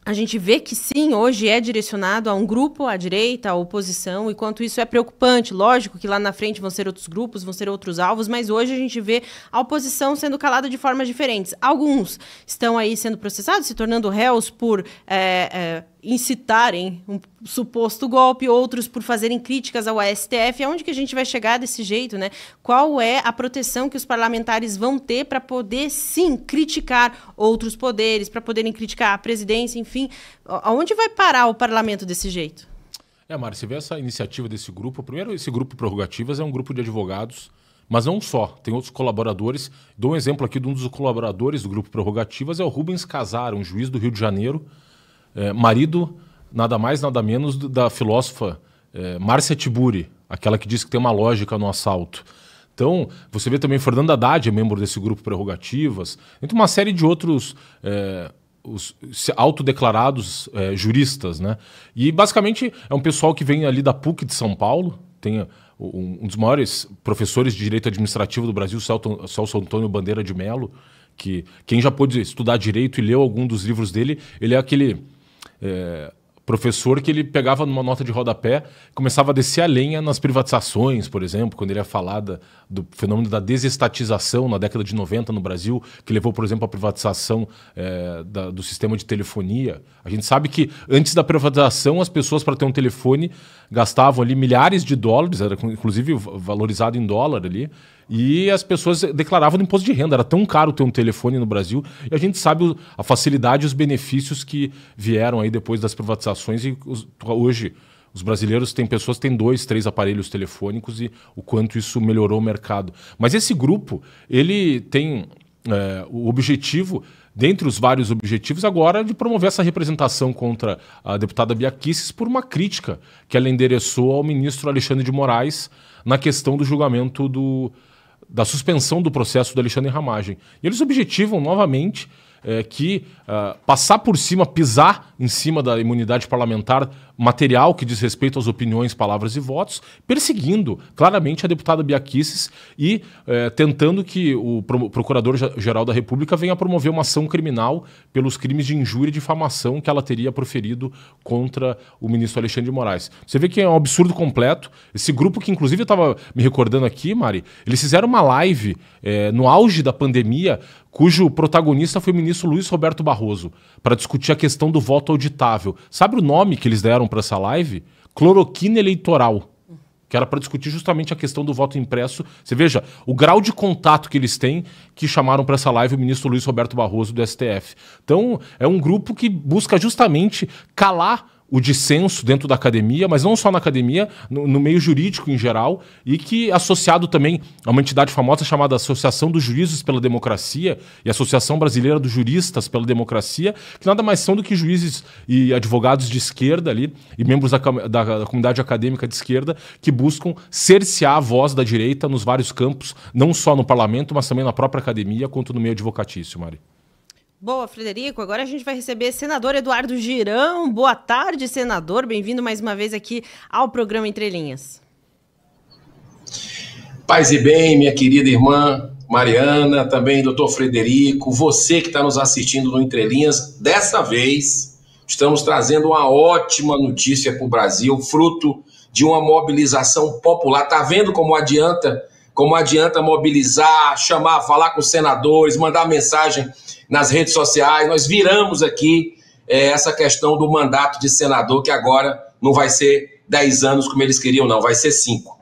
a gente vê que sim, hoje é direcionado a um grupo, à direita, à oposição, e quanto isso é preocupante. Lógico que lá na frente vão ser outros grupos, vão ser outros alvos, mas hoje a gente vê a oposição sendo calada de formas diferentes. Alguns estão aí sendo processados, se tornando réus por incitarem um suposto golpe, outros por fazerem críticas ao STF. Aonde que a gente vai chegar desse jeito, né? Qual é a proteção que os parlamentares vão ter para poder, sim, criticar outros poderes, para poderem criticar a presidência, enfim. Aonde vai parar o parlamento desse jeito? Mari, você vê essa iniciativa desse grupo. Primeiro, esse grupo Prerrogativas é um grupo de advogados, mas não só, tem outros colaboradores. Dou um exemplo aqui de um dos colaboradores do grupo Prerrogativas, é o Rubens Casar, um juiz do Rio de Janeiro, marido, nada mais, nada menos, da filósofa Márcia Tiburi, aquela que diz que tem uma lógica no assalto. Então, você vê também Fernando Haddad, é membro desse grupo Prerrogativas, entre uma série de outros os autodeclarados juristas, né? E, basicamente, é um pessoal que vem ali da PUC de São Paulo, tem um dos maiores professores de Direito Administrativo do Brasil, Celso Antônio Bandeira de Mello, que quem já pôde estudar Direito e leu algum dos livros dele, ele é aquele professor que ele pegava numa nota de rodapé, começava a descer a lenha nas privatizações, por exemplo, quando ele ia falar do fenômeno da desestatização na década de 90 no Brasil, que levou, por exemplo, à privatização do sistema de telefonia. A gente sabe que antes da privatização, as pessoas, para ter um telefone, gastavam ali milhares de dólares, era inclusive valorizado em dólar ali, e as pessoas declaravam no imposto de renda. Era tão caro ter um telefone no Brasil, e a gente sabe a facilidade e os benefícios que vieram aí depois das privatizações, e hoje os brasileiros têm pessoas que têm 2, 3 aparelhos telefônicos, e o quanto isso melhorou o mercado. Mas esse grupo, ele tem o objetivo, dentre os vários objetivos, agora de promover essa representação contra a deputada Bia Kicis por uma crítica que ela endereçou ao ministro Alexandre de Moraes na questão do julgamento da suspensão do processo do Alexandre Ramagem. E eles objetivam novamente que passar por cima, pisar em cima da imunidade parlamentar material que diz respeito às opiniões, palavras e votos, perseguindo claramente a deputada Bia Kicis e tentando que o Procurador-Geral da República venha promover uma ação criminal pelos crimes de injúria e difamação que ela teria proferido contra o ministro Alexandre de Moraes. Você vê que é um absurdo completo. Esse grupo, que inclusive eu estava me recordando aqui, Mari, eles fizeram uma live no auge da pandemia, cujo protagonista foi o ministro Luiz Roberto Barroso, para discutir a questão do voto auditável. Sabe o nome que eles deram para essa live? Cloroquina eleitoral, que era para discutir justamente a questão do voto impresso. Você veja o grau de contato que eles têm, que chamaram para essa live o ministro Luiz Roberto Barroso do STF. Então, é um grupo que busca justamente calar o dissenso dentro da academia, mas não só na academia, no meio jurídico em geral, e que, associado também a uma entidade famosa chamada Associação dos Juízes pela Democracia e Associação Brasileira dos Juristas pela Democracia, que nada mais são do que juízes e advogados de esquerda ali, e membros da comunidade acadêmica de esquerda, que buscam cercear a voz da direita nos vários campos, não só no parlamento, mas também na própria academia, quanto no meio advocatício, Mari. Boa, Frederico. Agora a gente vai receber senador Eduardo Girão. Boa tarde, senador. Bem-vindo mais uma vez aqui ao programa Entre Linhas. Paz e bem, minha querida irmã Mariana, também doutor Frederico, você que está nos assistindo no Entre Linhas. Dessa vez, estamos trazendo uma ótima notícia para o Brasil, fruto de uma mobilização popular. Tá vendo como adianta mobilizar, chamar, falar com os senadores, mandar mensagem nas redes sociais? Nós viramos aqui essa questão do mandato de senador, que agora não vai ser 10 anos como eles queriam, não, vai ser 5.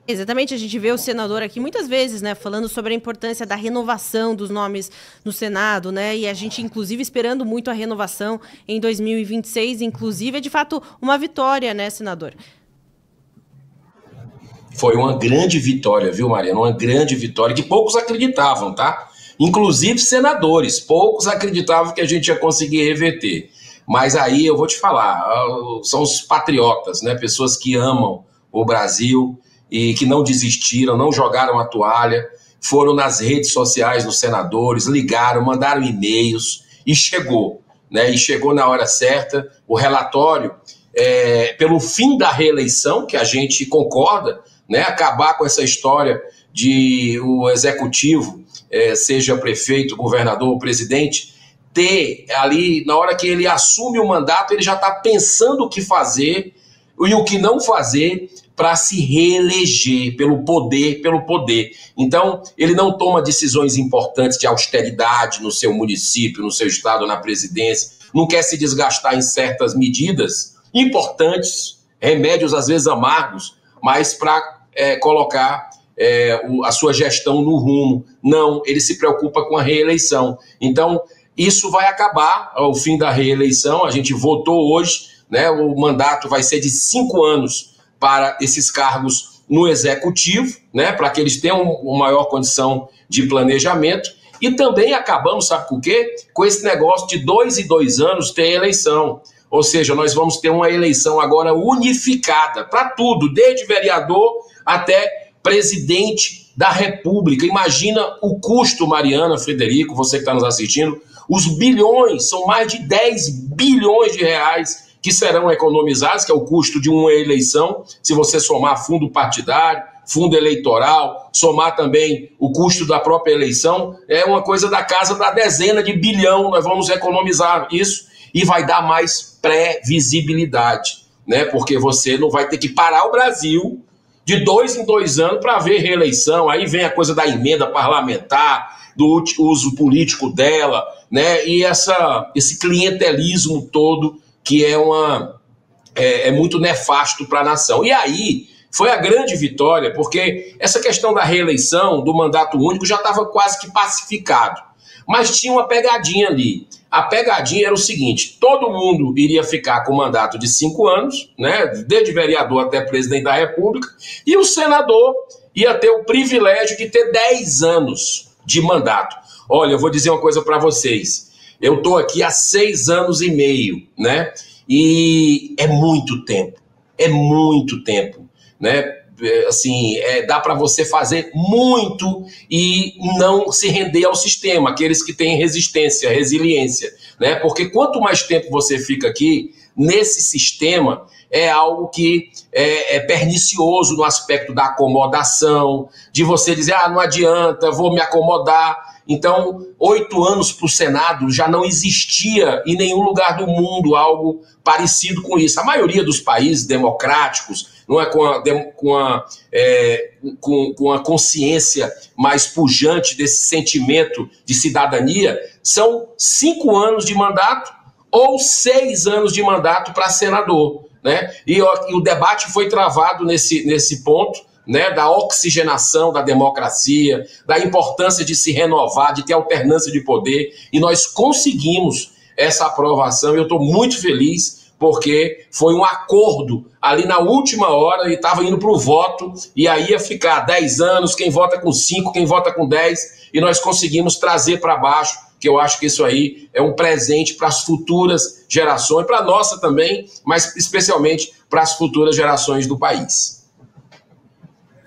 Exatamente, a gente vê o senador aqui muitas vezes, né, falando sobre a importância da renovação dos nomes no Senado, né, e a gente, inclusive, esperando muito a renovação em 2026, inclusive, é de fato uma vitória, né, senador? Foi uma grande vitória, viu, Mariana? Uma grande vitória que poucos acreditavam, tá? Inclusive senadores, poucos acreditavam que a gente ia conseguir reverter. Mas aí eu vou te falar, são os patriotas, né? Pessoas que amam o Brasil e que não desistiram, não jogaram a toalha, foram nas redes sociais dos senadores, ligaram, mandaram e-mails e chegou, né? E chegou na hora certa. O relatório, pelo fim da reeleição, que a gente concorda, né? Acabar com essa história de o executivo, seja prefeito, governador ou presidente, ter ali, na hora que ele assume o mandato, ele já está pensando o que fazer e o que não fazer para se reeleger pelo poder. Então, ele não toma decisões importantes de austeridade no seu município, no seu estado, na presidência, não quer se desgastar em certas medidas importantes, remédios às vezes amargos, mas para colocar a sua gestão no rumo. Não, ele se preocupa com a reeleição. Então, isso vai acabar ao fim da reeleição. A gente votou hoje, né? O mandato vai ser de 5 anos para esses cargos no executivo, né? Para que eles tenham uma maior condição de planejamento. E também acabamos, sabe por quê? Com esse negócio de 2 em 2 anos ter eleição. Ou seja, nós vamos ter uma eleição agora unificada para tudo, desde vereador até presidente da República. Imagina o custo, Mariana, Frederico, você que está nos assistindo, os bilhões, são mais de 10 bilhões de reais que serão economizados, que é o custo de uma eleição, se você somar fundo partidário, fundo eleitoral, somar também o custo da própria eleição, é uma coisa da casa da dezena de bilhão, nós vamos economizar isso. e vai dar mais previsibilidade, né? Porque você não vai ter que parar o Brasil de 2 em 2 anos para ver reeleição. Aí vem a coisa da emenda parlamentar, do uso político dela, né? E esse clientelismo todo que é muito nefasto para a nação. E aí foi a grande vitória, porque essa questão da reeleição, do mandato único, já estava quase que pacificado. Mas tinha uma pegadinha ali. A pegadinha era o seguinte: todo mundo iria ficar com mandato de 5 anos, né, desde vereador até presidente da República, e o senador ia ter o privilégio de ter 10 anos de mandato. Olha, eu vou dizer uma coisa para vocês. Eu estou aqui há 6 anos e meio, né? E é muito tempo, né? Assim, dá para você fazer muito e não se render ao sistema, aqueles que têm resistência, resiliência, né? Porque quanto mais tempo você fica aqui nesse sistema, é algo que é pernicioso no aspecto da acomodação, de você dizer, não adianta, vou me acomodar. Então, 8 anos para o Senado já não existia em nenhum lugar do mundo algo parecido com isso. A maioria dos países democráticos, não é, com a consciência mais pujante desse sentimento de cidadania, são 5 anos de mandato ou 6 anos de mandato para senador, né? E o debate foi travado nesse ponto, né, da oxigenação da democracia, da importância de se renovar, de ter alternância de poder, e nós conseguimos essa aprovação. Eu estou muito feliz, porque foi um acordo ali na última hora e estava indo para o voto, e aí ia ficar 10 anos, quem vota com 5, quem vota com 10, e nós conseguimos trazer para baixo, que eu acho que isso aí é um presente para as futuras gerações, para a nossa também, mas especialmente para as futuras gerações do país.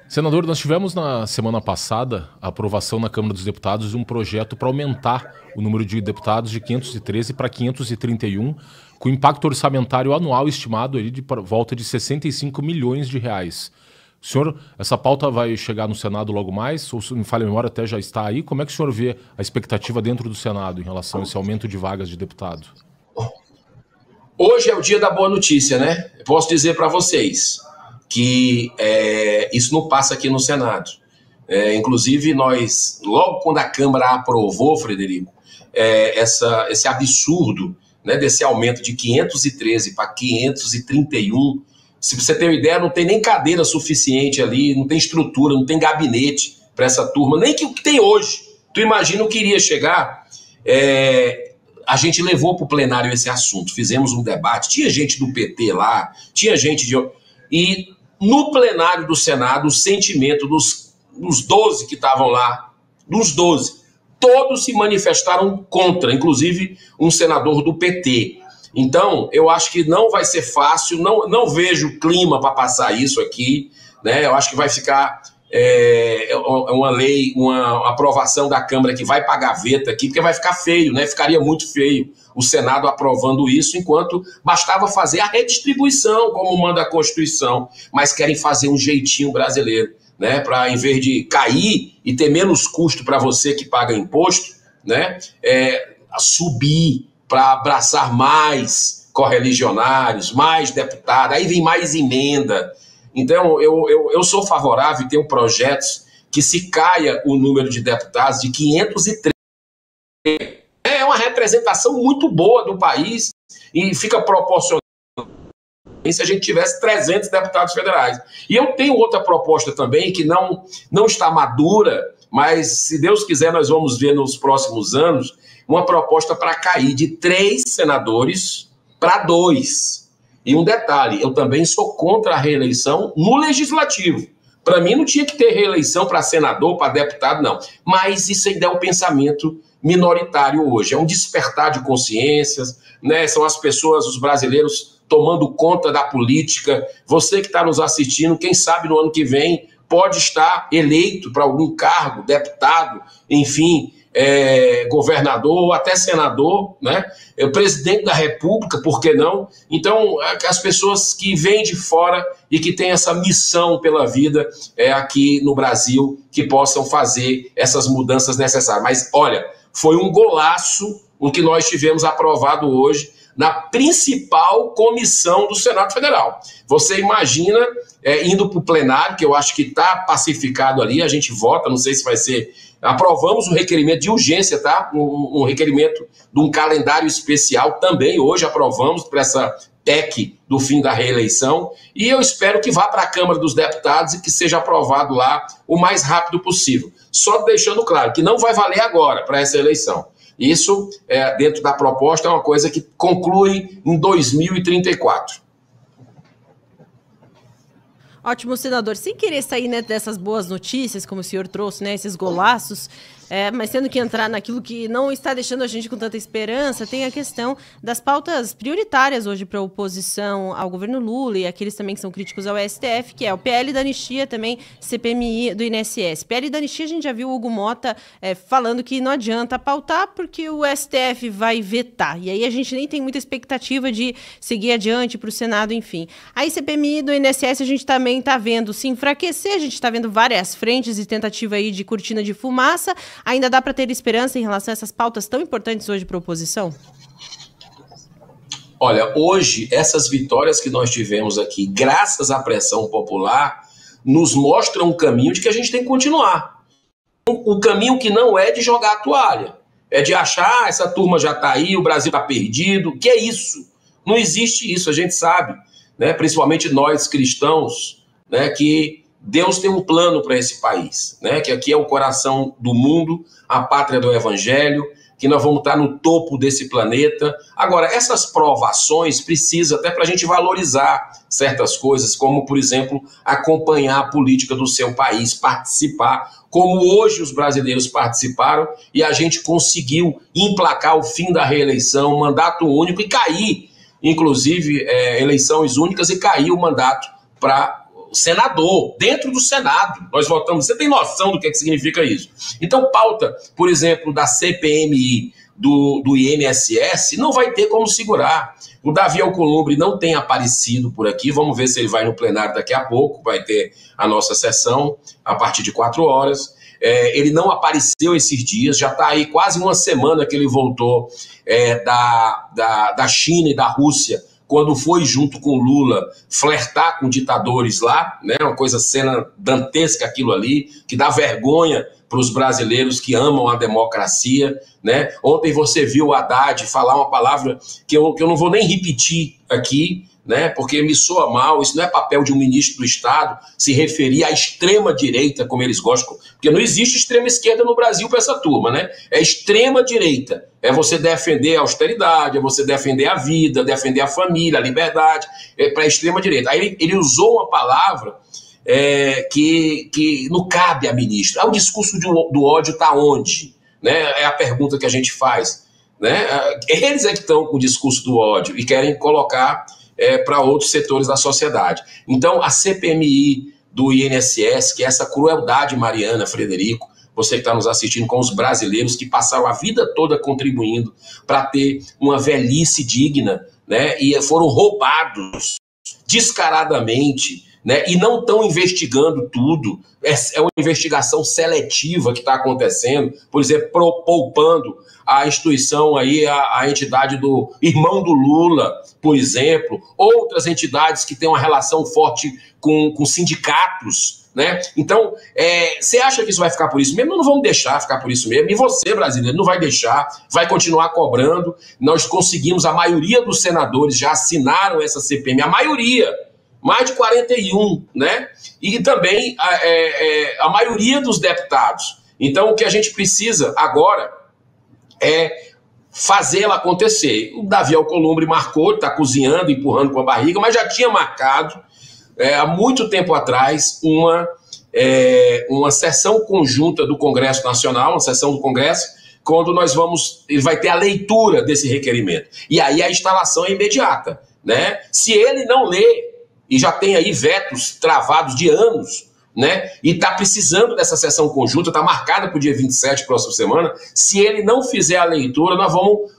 Senador, nós tivemos na semana passada a aprovação na Câmara dos Deputados de um projeto para aumentar o número de deputados de 513 para 531, com impacto orçamentário anual estimado ali de volta de 65 milhões de reais. Senhor, essa pauta vai chegar no Senado logo mais? Ou, se me falha a memória, até já está aí? Como é que o senhor vê a expectativa dentro do Senado em relação a esse aumento de vagas de deputado? Hoje é o dia da boa notícia, né? Eu posso dizer para vocês que isso não passa aqui no Senado. Inclusive, nós, logo quando a Câmara aprovou, Frederico, esse absurdo, né, desse aumento de 513 para 531, se você tem uma ideia, não tem nem cadeira suficiente ali, não tem estrutura, não tem gabinete para essa turma, nem que o que tem hoje. Tu imagina o que iria chegar? A gente levou para o plenário esse assunto, fizemos um debate, tinha gente do PT lá, tinha gente de... E no plenário do Senado, o sentimento dos 12 que estavam lá, dos 12, todos se manifestaram contra, inclusive um senador do PT. Então, eu acho que não vai ser fácil, não vejo clima para passar isso aqui, né? Eu acho que vai ficar uma lei, uma aprovação da Câmara que vai para a gaveta aqui, porque vai ficar feio, né? Ficaria muito feio o Senado aprovando isso, enquanto bastava fazer a redistribuição, como manda a Constituição, mas querem fazer um jeitinho brasileiro, né? Para, em vez de cair e ter menos custo para você que paga imposto, né? Subir para abraçar mais correligionários, mais deputados, aí vem mais emenda. Então, eu sou favorável e tenho projetos que se caia o número de deputados de 503. É uma representação muito boa do país e fica proporcional se a gente tivesse 300 deputados federais. E eu tenho outra proposta também que não está madura, mas se Deus quiser nós vamos ver nos próximos anos, uma proposta para cair de 3 senadores para 2. E um detalhe, eu também sou contra a reeleição no legislativo. Para mim não tinha que ter reeleição para senador, para deputado, não. Mas isso ainda é um pensamento minoritário hoje. É um despertar de consciências, né? São as pessoas, os brasileiros, tomando conta da política. Você que está nos assistindo, quem sabe no ano que vem pode estar eleito para algum cargo, deputado, enfim, governador ou até senador, né? Presidente da República, por que não? Então, as pessoas que vêm de fora e que têm essa missão pela vida aqui no Brasil, que possam fazer essas mudanças necessárias. Mas, olha, foi um golaço o que nós tivemos aprovado hoje. na principal comissão do Senado Federal. Você imagina indo para o plenário, que eu acho que está pacificado ali, a gente vota, não sei se vai ser... Aprovamos o requerimento de urgência, tá? Um requerimento de um calendário especial também, hoje aprovamos para essa PEC do fim da reeleição, e eu espero que vá para a Câmara dos Deputados e que seja aprovado lá o mais rápido possível. Só deixando claro que não vai valer agora para essa eleição. Isso, dentro da proposta, é uma coisa que conclui em 2034. Ótimo, senador. Sem querer sair, né, dessas boas notícias, como o senhor trouxe, né, esses golaços, mas tendo que entrar naquilo que não está deixando a gente com tanta esperança, tem a questão das pautas prioritárias hoje para a oposição ao governo Lula e aqueles também que são críticos ao STF, que é o PL da anistia, também CPMI do INSS. PL da anistia, a gente já viu o Hugo Mota falando que não adianta pautar porque o STF vai vetar. E aí a gente nem tem muita expectativa de seguir adiante para o Senado, enfim. Aí CPMI do INSS a gente também está vendo se enfraquecer, a gente está vendo várias frentes e tentativa aí de cortina de fumaça. Ainda dá para ter esperança em relação a essas pautas tão importantes hoje para a oposição? Olha, hoje, essas vitórias que nós tivemos aqui, graças à pressão popular, nos mostram um caminho de que a gente tem que continuar. O caminho que não é de jogar a toalha, é de achar, essa turma já está aí, o Brasil está perdido. Que é isso? Não existe isso, a gente sabe, né? Principalmente nós cristãos, né, que Deus tem um plano para esse país, né? Que aqui é o coração do mundo, a pátria do evangelho, que nós vamos estar no topo desse planeta. Agora, essas provações precisam até para a gente valorizar certas coisas, como, por exemplo, acompanhar a política do seu país, participar, como hoje os brasileiros participaram e a gente conseguiu emplacar o fim da reeleição, mandato único e cair, inclusive, eleições únicas e cair o mandato para senador, dentro do Senado. Nós votamos, você tem noção do que significa isso? Então, pauta, por exemplo, da CPMI do INSS, não vai ter como segurar. O Davi Alcolumbre não tem aparecido por aqui, vamos ver se ele vai no plenário daqui a pouco, vai ter a nossa sessão a partir de 4 horas. Ele não apareceu esses dias, já está aí quase uma semana que ele voltou da China e da Rússia, quando foi junto com Lula flertar com ditadores lá, né, uma cena dantesca aquilo ali, que dá vergonha para os brasileiros que amam a democracia, né? Ontem você viu o Haddad falar uma palavra que eu não vou nem repetir aqui, né, porque me soa mal, isso não é papel de um ministro do Estado se referir à extrema-direita, como eles gostam, porque não existe extrema-esquerda no Brasil para essa turma, né? É extrema-direita, é você defender a austeridade, é você defender a vida, defender a família, a liberdade, para a extrema-direita. Aí ele usou uma palavra que não cabe a ministra. O discurso do ódio está onde? Né? É a pergunta que a gente faz. Né? Eles que estão com o discurso do ódio e querem colocar para outros setores da sociedade. Então, a CPMI do INSS, que é essa crueldade, Mariana, Frederico, você que está nos assistindo, com os brasileiros que passaram a vida toda contribuindo para ter uma velhice digna, né, e foram roubados descaradamente, né, e não estão investigando tudo. É uma investigação seletiva que está acontecendo, por exemplo, poupando a instituição aí, a entidade do irmão do Lula, por exemplo, outras entidades que têm uma relação forte com sindicatos, né? Então, você acha que isso vai ficar por isso mesmo? Não vamos deixar ficar por isso mesmo. E você, brasileiro, não vai deixar, vai continuar cobrando. Nós conseguimos, a maioria dos senadores já assinaram essa CPMI, a maioria, mais de 41, né? E também a maioria dos deputados. Então, o que a gente precisa agora é fazer ela acontecer. O Davi Alcolumbre marcou, está cozinhando, empurrando com a barriga, mas já tinha marcado há muito tempo atrás uma sessão conjunta do Congresso Nacional, uma sessão do Congresso, quando ele vai ter a leitura desse requerimento. E aí a instalação é imediata, né? Se ele não lê, e já tem aí vetos travados de anos, né? E está precisando dessa sessão conjunta, está marcada para o dia 27, próxima semana. Se ele não fizer a leitura, nós vamos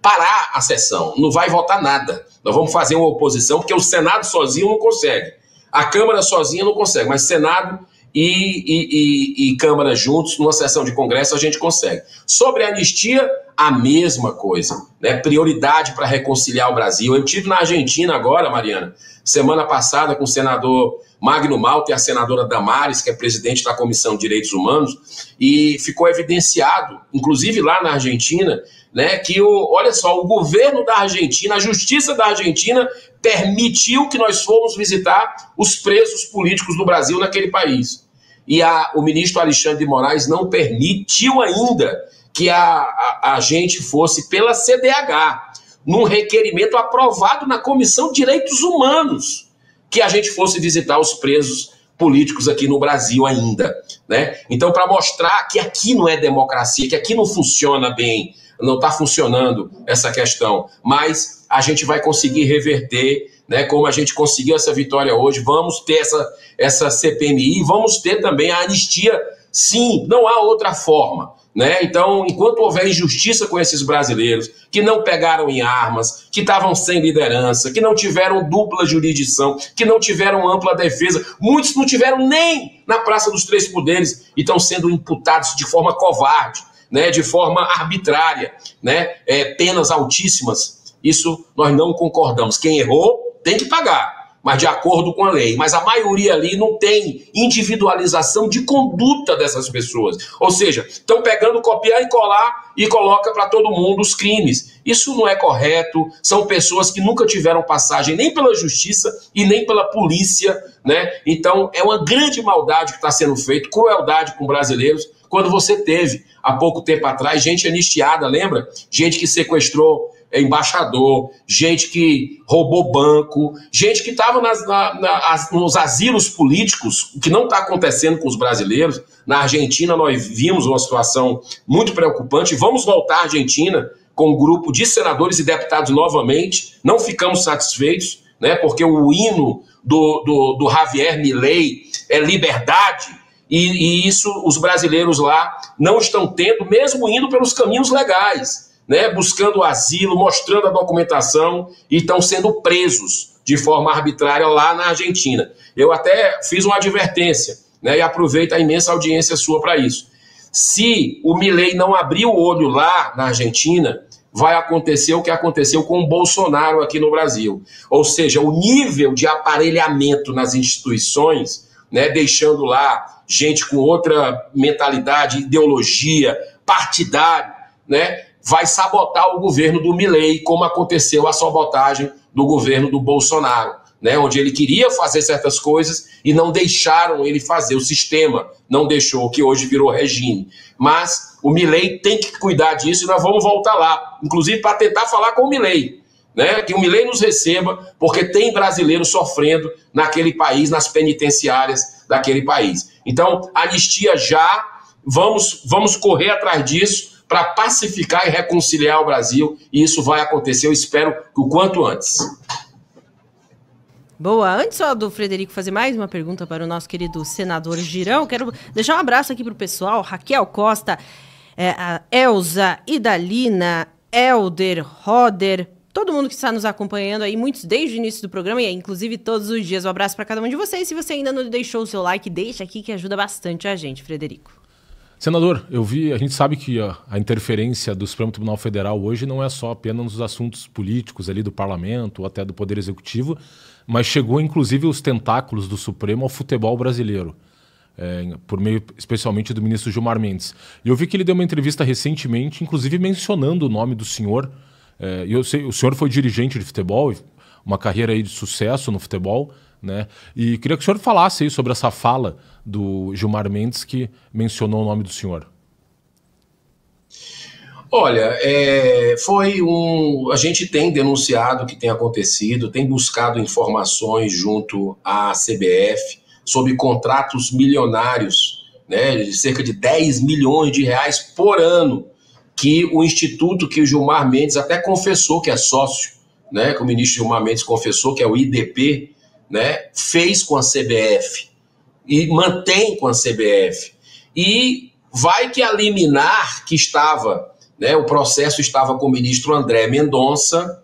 parar a sessão, não vai votar nada. Nós vamos fazer uma oposição, porque o Senado sozinho não consegue. A Câmara sozinha não consegue, mas Senado e Câmara juntos, numa sessão de Congresso, a gente consegue. Sobre a anistia, a mesma coisa, né? Prioridade para reconciliar o Brasil. Eu estive na Argentina agora, Mariana, semana passada, com o senador Magno Malta e a senadora Damares, que é presidente da Comissão de Direitos Humanos, e ficou evidenciado, inclusive lá na Argentina, né, que olha só, o governo da Argentina, a justiça da Argentina permitiu que nós fomos visitar os presos políticos do Brasil naquele país. E o ministro Alexandre de Moraes não permitiu ainda que a gente fosse pela CDH, num requerimento aprovado na Comissão de Direitos Humanos, que a gente fosse visitar os presos políticos aqui no Brasil ainda, né? Então, para mostrar que aqui não é democracia, que aqui não funciona bem, não está funcionando essa questão, mas a gente vai conseguir reverter, né, como a gente conseguiu essa vitória hoje. Vamos ter essa CPMI, vamos ter também a anistia, sim, não há outra forma, né? Então, enquanto houver injustiça com esses brasileiros que não pegaram em armas, que estavam sem liderança, que não tiveram dupla jurisdição, que não tiveram ampla defesa, muitos não tiveram nem na Praça dos Três Poderes e estão sendo imputados de forma covarde, né, de forma arbitrária, né, penas altíssimas. Isso nós não concordamos. Quem errou tem que pagar, mas de acordo com a lei. Mas a maioria ali não tem individualização de conduta dessas pessoas. Ou seja, estão pegando, copiar e colar e coloca para todo mundo os crimes. Isso não é correto. São pessoas que nunca tiveram passagem nem pela justiça e nem pela polícia, né? Então é uma grande maldade que está sendo feita, crueldade com brasileiros, quando você teve, há pouco tempo atrás, gente anistiada, lembra? Gente que sequestrou embaixador, gente que roubou banco, gente que estava nos asilos políticos, o que não está acontecendo com os brasileiros. Na Argentina nós vimos uma situação muito preocupante. Vamos voltar à Argentina com um grupo de senadores e deputados novamente. Não ficamos satisfeitos, né, porque o hino do Javier Milei é liberdade, e isso os brasileiros lá não estão tendo, mesmo indo pelos caminhos legais, né, buscando asilo, mostrando a documentação, e estão sendo presos de forma arbitrária lá na Argentina. Eu até fiz uma advertência, né, e aproveito a imensa audiência sua para isso. Se o Milei não abrir o olho lá na Argentina, vai acontecer o que aconteceu com o Bolsonaro aqui no Brasil. Ou seja, o nível de aparelhamento nas instituições, né, deixando lá gente com outra mentalidade, ideologia, partidária, né, vai sabotar o governo do Milei, como aconteceu a sabotagem do governo do Bolsonaro, né, onde ele queria fazer certas coisas e não deixaram ele fazer, o sistema não deixou, que hoje virou regime. Mas o Milei tem que cuidar disso e nós vamos voltar lá, inclusive para tentar falar com o Milei, né, que o Milei nos receba, porque tem brasileiros sofrendo naquele país, nas penitenciárias daquele país. Então, anistia já, vamos correr atrás disso, para pacificar e reconciliar o Brasil, e isso vai acontecer, eu espero, o quanto antes. Boa, antes só do Frederico fazer mais uma pergunta para o nosso querido senador Girão, quero deixar um abraço aqui para o pessoal, Raquel Costa, a Elza, Idalina, Elder, Roder, todo mundo que está nos acompanhando aí, muitos desde o início do programa e inclusive todos os dias. Um abraço para cada um de vocês. Se você ainda não deixou o seu like, deixa aqui que ajuda bastante a gente, Frederico. Senador, a gente sabe que a interferência do Supremo Tribunal Federal hoje não é só apenas nos assuntos políticos ali do parlamento ou até do Poder Executivo, mas chegou inclusive os tentáculos do Supremo ao futebol brasileiro, por meio especialmente do ministro Gilmar Mendes. E eu vi que ele deu uma entrevista recentemente, inclusive mencionando o nome do senhor. E eu sei, o senhor foi dirigente de futebol, uma carreira aí de sucesso no futebol, né? E queria que o senhor falasse aí sobre essa fala do Gilmar Mendes que mencionou o nome do senhor. Olha, a gente tem denunciado o que tem acontecido, tem buscado informações junto à CBF sobre contratos milionários, né, de cerca de 10 milhões de reais por ano, que o instituto que o Gilmar Mendes até confessou que é sócio, né, que o ministro Gilmar Mendes confessou que é o IDP, né, fez com a CBF e mantém com a CBF. E vai que a liminar que estava, né, o processo estava com o ministro André Mendonça,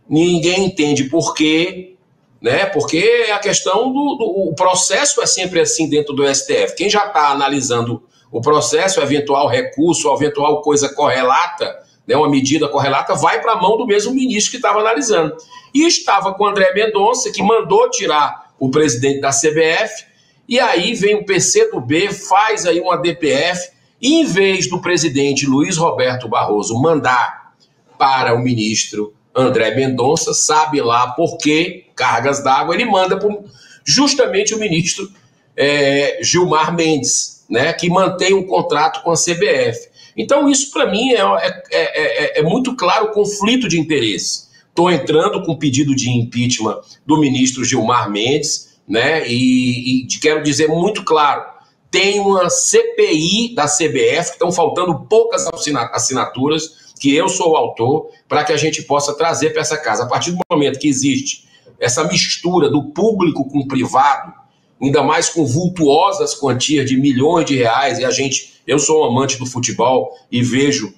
ninguém entende por quê, né, porque a questão o processo é sempre assim dentro do STF. Quem já está analisando o processo, eventual recurso, eventual coisa correlata, né, uma medida correlata, vai para a mão do mesmo ministro que estava analisando. E estava com o André Mendonça, que mandou tirar o presidente da CBF, e aí vem o PCdoB, faz aí uma DPF, e em vez do presidente Luiz Roberto Barroso mandar para o ministro André Mendonça, sabe lá por que cargas d'água, ele manda para justamente o ministro Gilmar Mendes, né, que mantém um contrato com a CBF. Então isso para mim é muito claro o conflito de interesse. Estou entrando com pedido de impeachment do ministro Gilmar Mendes, né, e quero dizer muito claro, tem uma CPI da CBF, que estão faltando poucas assinaturas, que eu sou o autor, para que a gente possa trazer para essa casa. A partir do momento que existe essa mistura do público com o privado, ainda mais com vultuosas quantias de milhões de reais, e eu sou um amante do futebol e vejo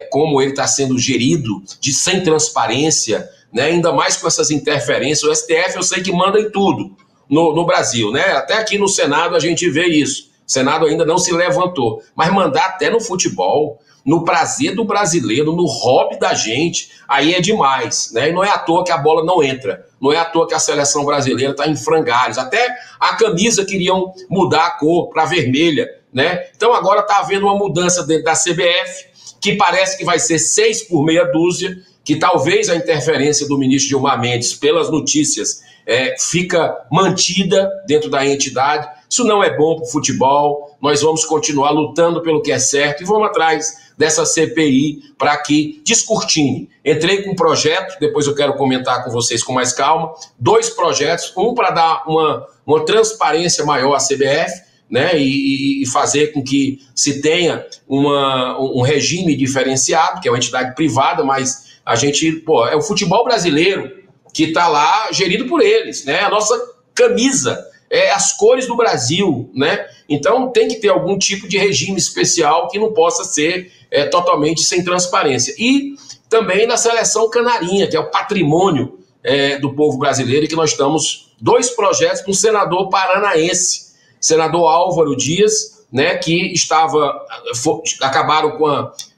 como ele está sendo gerido sem transparência, né? Ainda mais com essas interferências. O STF eu sei que manda em tudo no Brasil, né? Até aqui no Senado a gente vê isso. O Senado ainda não se levantou, mas mandar até no futebol, no prazer do brasileiro, no hobby da gente, aí é demais, né? E não é à toa que a bola não entra, não é à toa que a seleção brasileira está em frangalhos, até a camisa queriam mudar a cor para vermelha, né? Então agora está havendo uma mudança dentro da CBF, que parece que vai ser 6 por meia dúzia, que talvez a interferência do ministro Gilmar Mendes, pelas notícias, fica mantida dentro da entidade. Isso não é bom para o futebol, nós vamos continuar lutando pelo que é certo e vamos atrás dessa CPI para que descortine. Entrei com um projeto, depois eu quero comentar com vocês com mais calma, 2 projetos, um para dar uma transparência maior à CBF, né, e fazer com que se tenha um regime diferenciado, que é uma entidade privada, mas a gente, é o futebol brasileiro que está lá gerido por eles, né, a nossa camisa as cores do Brasil, né? Então tem que ter algum tipo de regime especial que não possa ser totalmente sem transparência. E também na seleção canarinha, que é o patrimônio do povo brasileiro, e que nós estamos 2 projetos de um senador paranaense, senador Álvaro Dias, né, que acabaram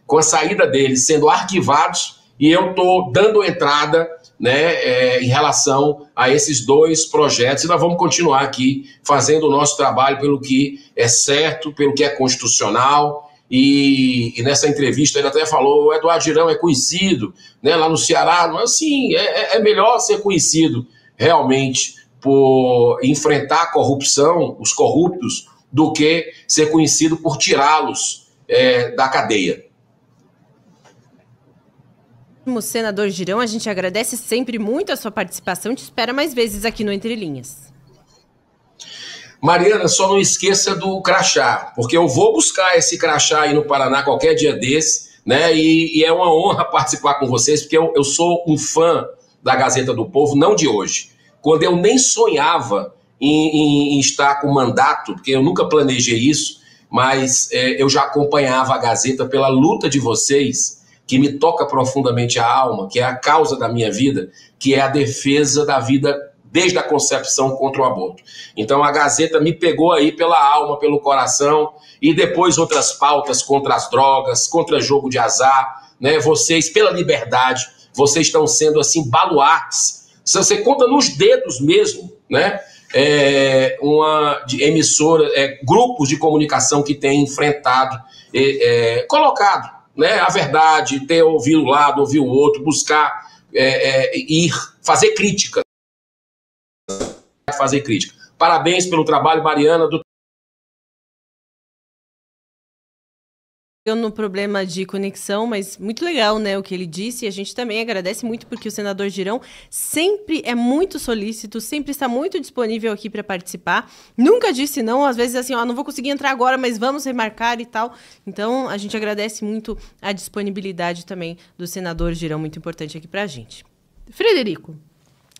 com a saída deles sendo arquivados, e eu estou dando entrada, né, em relação a esses 2 projetos, e nós vamos continuar aqui fazendo o nosso trabalho pelo que é certo, pelo que é constitucional, e nessa entrevista ele até falou, o Eduardo Girão é conhecido, né, lá no Ceará, não é assim, é melhor ser conhecido realmente por enfrentar a corrupção, os corruptos, do que ser conhecido por tirá-los da cadeia. Senador Girão, a gente agradece sempre muito a sua participação e te espera mais vezes aqui no Entre Linhas. Mariana, só não esqueça do crachá, porque eu vou buscar esse crachá aí no Paraná qualquer dia desse, né? E é uma honra participar com vocês, porque eu sou um fã da Gazeta do Povo, não de hoje. Quando eu nem sonhava em estar com mandato, porque eu nunca planejei isso, mas eu já acompanhava a Gazeta pela luta de vocês, que me toca profundamente a alma, que é a causa da minha vida, que é a defesa da vida desde a concepção contra o aborto. Então a Gazeta me pegou aí pela alma, pelo coração, e depois outras pautas contra as drogas, contra jogo de azar, né? Vocês, pela liberdade, vocês estão sendo assim baluartes. Se você conta nos dedos mesmo, né? Emissora, grupos de comunicação que têm enfrentado, colocado, né, a verdade, ter ouvido um lado, ouvir o outro, buscar fazer crítica. Parabéns pelo trabalho, Mariana. No problema de conexão, mas muito legal, né, o que ele disse, e a gente também agradece muito porque o senador Girão sempre é muito solícito, sempre está muito disponível aqui para participar, nunca disse não, às vezes assim, não vou conseguir entrar agora, mas vamos remarcar e tal, então a gente agradece muito a disponibilidade também do senador Girão, muito importante aqui para a gente. Frederico,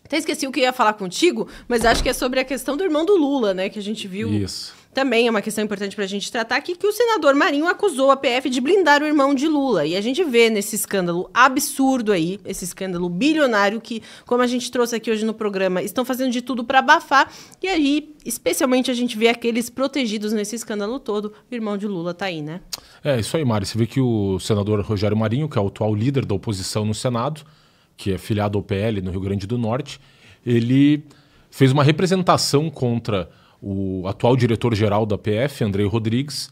até esqueci o que eu ia falar contigo, mas acho que é sobre a questão do irmão do Lula, né, que a gente viu... Isso. Também é uma questão importante para a gente tratar aqui, que o senador Marinho acusou a PF de blindar o irmão de Lula. E a gente vê nesse escândalo absurdo aí, esse escândalo bilionário que, como a gente trouxe aqui hoje no programa, estão fazendo de tudo para abafar. E aí, especialmente, a gente vê aqueles protegidos nesse escândalo todo. O irmão de Lula tá aí, né? É isso aí, Mari. Você vê que o senador Rogério Marinho, que é o atual líder da oposição no Senado, que é filiado ao PL no Rio Grande do Norte, ele fez uma representação contra o atual diretor-geral da PF, Andrei Rodrigues,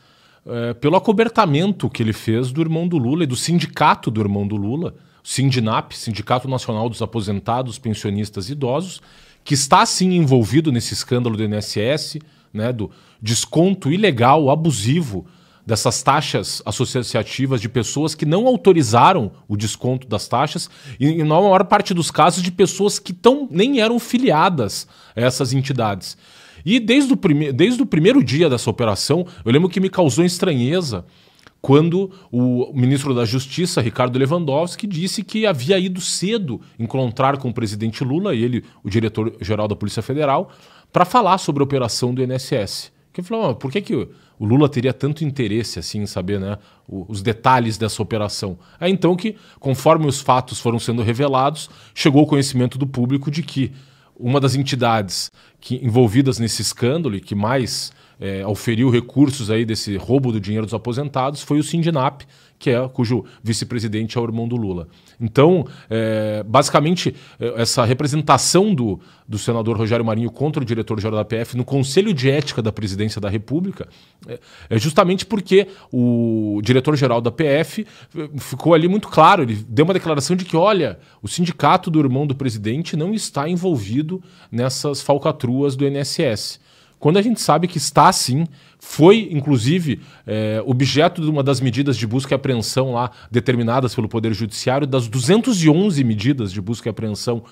pelo acobertamento que ele fez do irmão do Lula e do sindicato do irmão do Lula, o Sindinap, Sindicato Nacional dos Aposentados, Pensionistas e Idosos, que está sim envolvido nesse escândalo do INSS, né, do desconto ilegal, abusivo dessas taxas associativas de pessoas que não autorizaram o desconto das taxas e, na maior parte dos casos, de pessoas que nem eram filiadas a essas entidades. E desde o primeiro dia dessa operação, eu lembro que me causou estranheza quando o ministro da Justiça, Ricardo Lewandowski, disse que havia ido cedo encontrar com o presidente Lula, ele, o diretor-geral da Polícia Federal, para falar sobre a operação do INSS. Que ele falou, por que o Lula teria tanto interesse assim, em saber, né, os detalhes dessa operação? É então que, conforme os fatos foram sendo revelados, chegou ao conhecimento do público de que uma das entidades envolvidas nesse escândalo e que mais auferiu recursos aí desse roubo do dinheiro dos aposentados foi o Sindinap, cujo vice-presidente é o irmão do Lula. Então, basicamente, essa representação do senador Rogério Marinho contra o diretor-geral da PF no Conselho de Ética da Presidência da República é justamente porque o diretor-geral da PF ficou ali muito claro, ele deu uma declaração de que, olha, o sindicato do irmão do presidente não está envolvido nessas falcatruas do INSS. Quando a gente sabe que está sim, foi inclusive objeto de uma das medidas de busca e apreensão lá determinadas pelo Poder Judiciário, das 211 medidas de busca e apreensão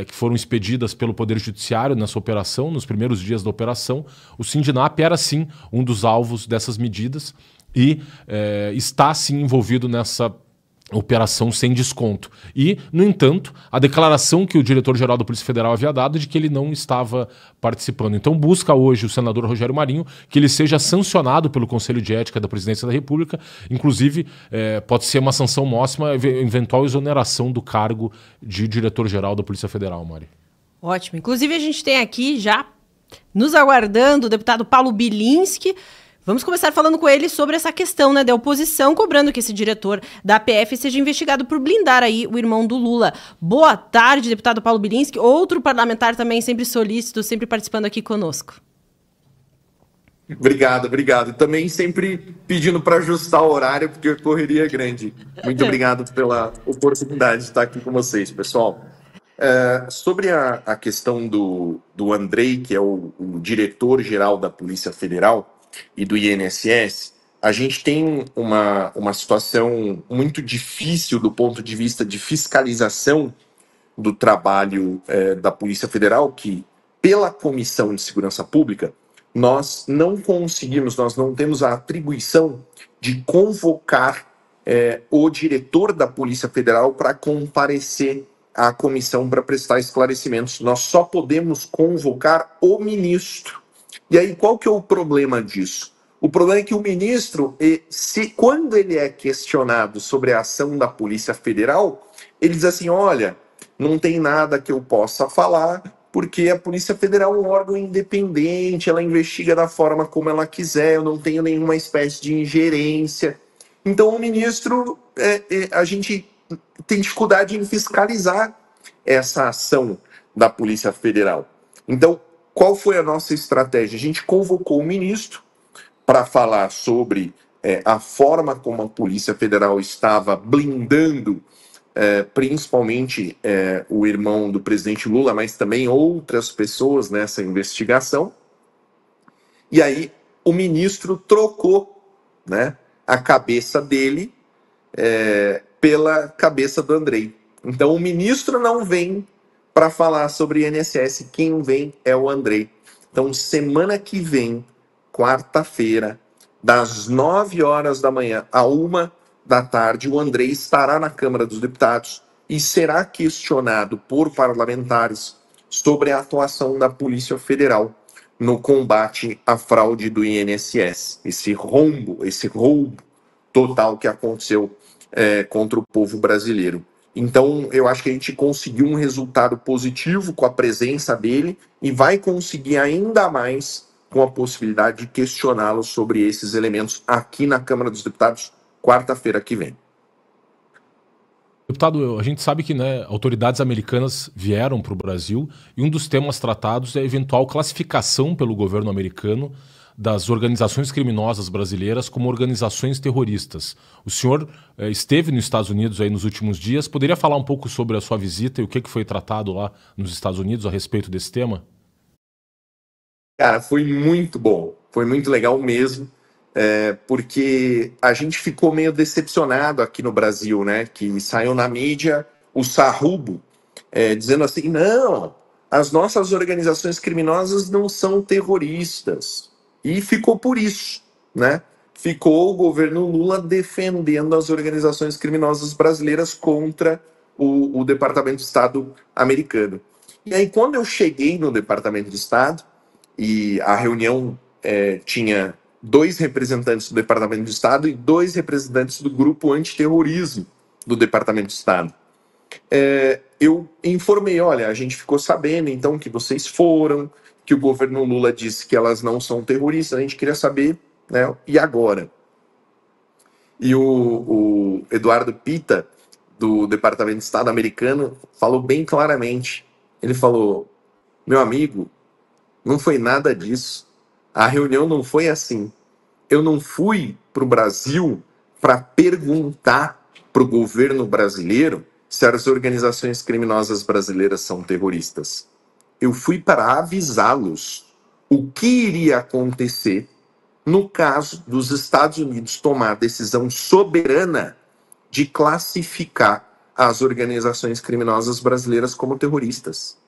que foram expedidas pelo Poder Judiciário nessa operação, nos primeiros dias da operação, o Sindinap era sim um dos alvos dessas medidas e está sim envolvido nessa operação sem desconto. E, no entanto, a declaração que o diretor-geral da Polícia Federal havia dado de que ele não estava participando. Então busca hoje o senador Rogério Marinho que ele seja sancionado pelo Conselho de Ética da Presidência da República, inclusive pode ser uma sanção máxima, eventual exoneração do cargo de diretor-geral da Polícia Federal, Mari. Ótimo. Inclusive a gente tem aqui já nos aguardando o deputado Paulo Bilinski. Vamos começar falando com ele sobre essa questão, né, da oposição, cobrando que esse diretor da PF seja investigado por blindar aí o irmão do Lula. Boa tarde, deputado Paulo Bilinski, outro parlamentar também sempre solícito, sempre participando aqui conosco. Obrigado. Também sempre pedindo para ajustar o horário, porque a correria é grande. Muito obrigado pela oportunidade de estar aqui com vocês, pessoal. Sobre a questão do Andrei, que é o diretor-geral da Polícia Federal, e do INSS, a gente tem uma situação muito difícil do ponto de vista de fiscalização do trabalho da Polícia Federal, que, pela Comissão de Segurança Pública, nós não temos a atribuição de convocar o diretor da Polícia Federal para comparecer à comissão para prestar esclarecimentos. Nós só podemos convocar o ministro. E aí, qual que é o problema disso? O problema é que o ministro, quando ele é questionado sobre a ação da Polícia Federal, ele diz assim, olha, não tem nada que eu possa falar, porque a Polícia Federal é um órgão independente, ela investiga da forma como ela quiser, eu não tenho nenhuma espécie de ingerência. Então, o ministro, a gente tem dificuldade em fiscalizar essa ação da Polícia Federal. Então, qual foi a nossa estratégia? A gente convocou o ministro para falar sobre a forma como a Polícia Federal estava blindando, principalmente o irmão do presidente Lula, mas também outras pessoas nessa investigação. E aí o ministro trocou, né, a cabeça dele pela cabeça do Andrei. Então o ministro não vem para falar sobre INSS, quem vem é o Andrei. Então, semana que vem, quarta-feira, das 9 horas da manhã a 1 da tarde, o Andrei estará na Câmara dos Deputados e será questionado por parlamentares sobre a atuação da Polícia Federal. no combate à fraude do INSS, esse roubo total que aconteceu contra o povo brasileiro. Então, eu acho que a gente conseguiu um resultado positivo com a presença dele e vai conseguir ainda mais com a possibilidade de questioná-lo sobre esses elementos aqui na Câmara dos Deputados, quarta-feira que vem. Deputado, a gente sabe que, né, autoridades americanas vieram para o Brasil e um dos temas tratados é a eventual classificação pelo governo americano das organizações criminosas brasileiras como organizações terroristas. O senhor esteve nos Estados Unidos aí nos últimos dias. Poderia falar um pouco sobre a sua visita e o que foi tratado lá nos Estados Unidos a respeito desse tema? Cara, foi muito bom. Foi muito legal mesmo. Porque a gente ficou meio decepcionado aqui no Brasil, né? Que saiu na mídia o Sarrubo dizendo assim, não, as nossas organizações criminosas não são terroristas. E ficou por isso, né? Ficou o governo Lula defendendo as organizações criminosas brasileiras contra o Departamento de Estado americano. E aí, quando eu cheguei no Departamento de Estado, e a reunião tinha 2 representantes do Departamento de Estado e 2 representantes do grupo antiterrorismo do Departamento de Estado. Eu informei, olha, a gente ficou sabendo então que vocês foram, que o governo Lula disse que elas não são terroristas, a gente queria saber, né, e agora? E o Eduardo Pita, do Departamento de Estado americano, falou bem claramente. Ele falou, meu amigo, não foi nada disso. A reunião não foi assim. Eu não fui para o Brasil para perguntar para o governo brasileiro se as organizações criminosas brasileiras são terroristas. Eu fui para avisá-los o que iria acontecer no caso dos Estados Unidos tomar a decisão soberana de classificar as organizações criminosas brasileiras como terroristas.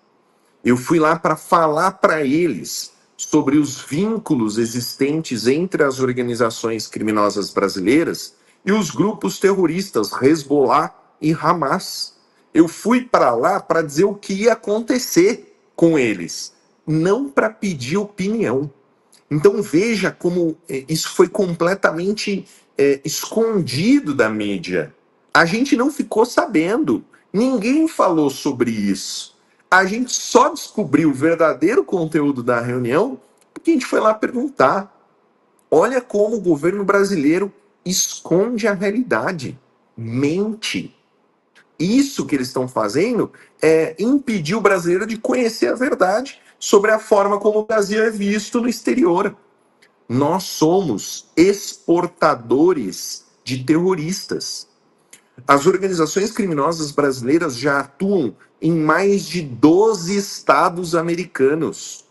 Eu fui lá para falar para eles sobre os vínculos existentes entre as organizações criminosas brasileiras e os grupos terroristas Hezbollah e Hamas. Eu fui para lá para dizer o que ia acontecer com eles, não para pedir opinião. Então veja como isso foi completamente escondido da mídia. A gente não ficou sabendo, ninguém falou sobre isso. A gente só descobriu o verdadeiro conteúdo da reunião porque a gente foi lá perguntar. Olha como o governo brasileiro esconde a realidade, mente. Isso que eles estão fazendo é impedir o brasileiro de conhecer a verdade sobre a forma como o Brasil é visto no exterior. Nós somos exportadores de terroristas. As organizações criminosas brasileiras já atuam em mais de 12 estados americanos.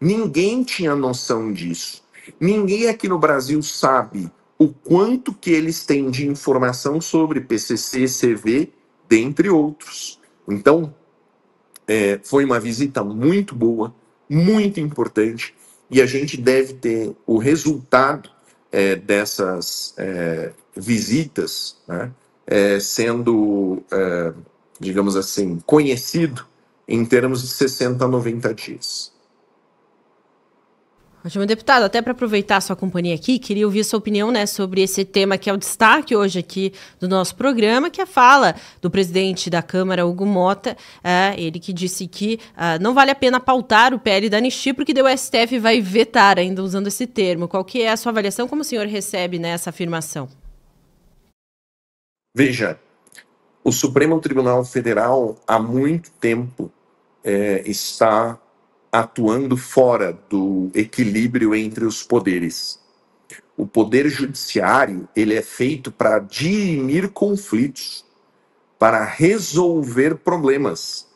Ninguém tinha noção disso. Ninguém aqui no Brasil sabe o quanto que eles têm de informação sobre PCC, CV, dentre outros. Então, foi uma visita muito boa, muito importante, e a gente deve ter o resultado dessas visitas, né, sendo, digamos assim, conhecido em termos de 60 a 90 dias. Ótimo, deputado. Até para aproveitar a sua companhia aqui, queria ouvir sua opinião, né, sobre esse tema que é o destaque hoje aqui do nosso programa, que é a fala do presidente da Câmara, Hugo Motta, ele que disse que não vale a pena pautar o PL da anistia, porque o STF vai vetar, ainda usando esse termo. Qual que é a sua avaliação? Como o senhor recebe, né, essa afirmação? Veja, o Supremo Tribunal Federal há muito tempo está atuando fora do equilíbrio entre os poderes. O poder judiciário, ele é feito para dirimir conflitos, para resolver problemas,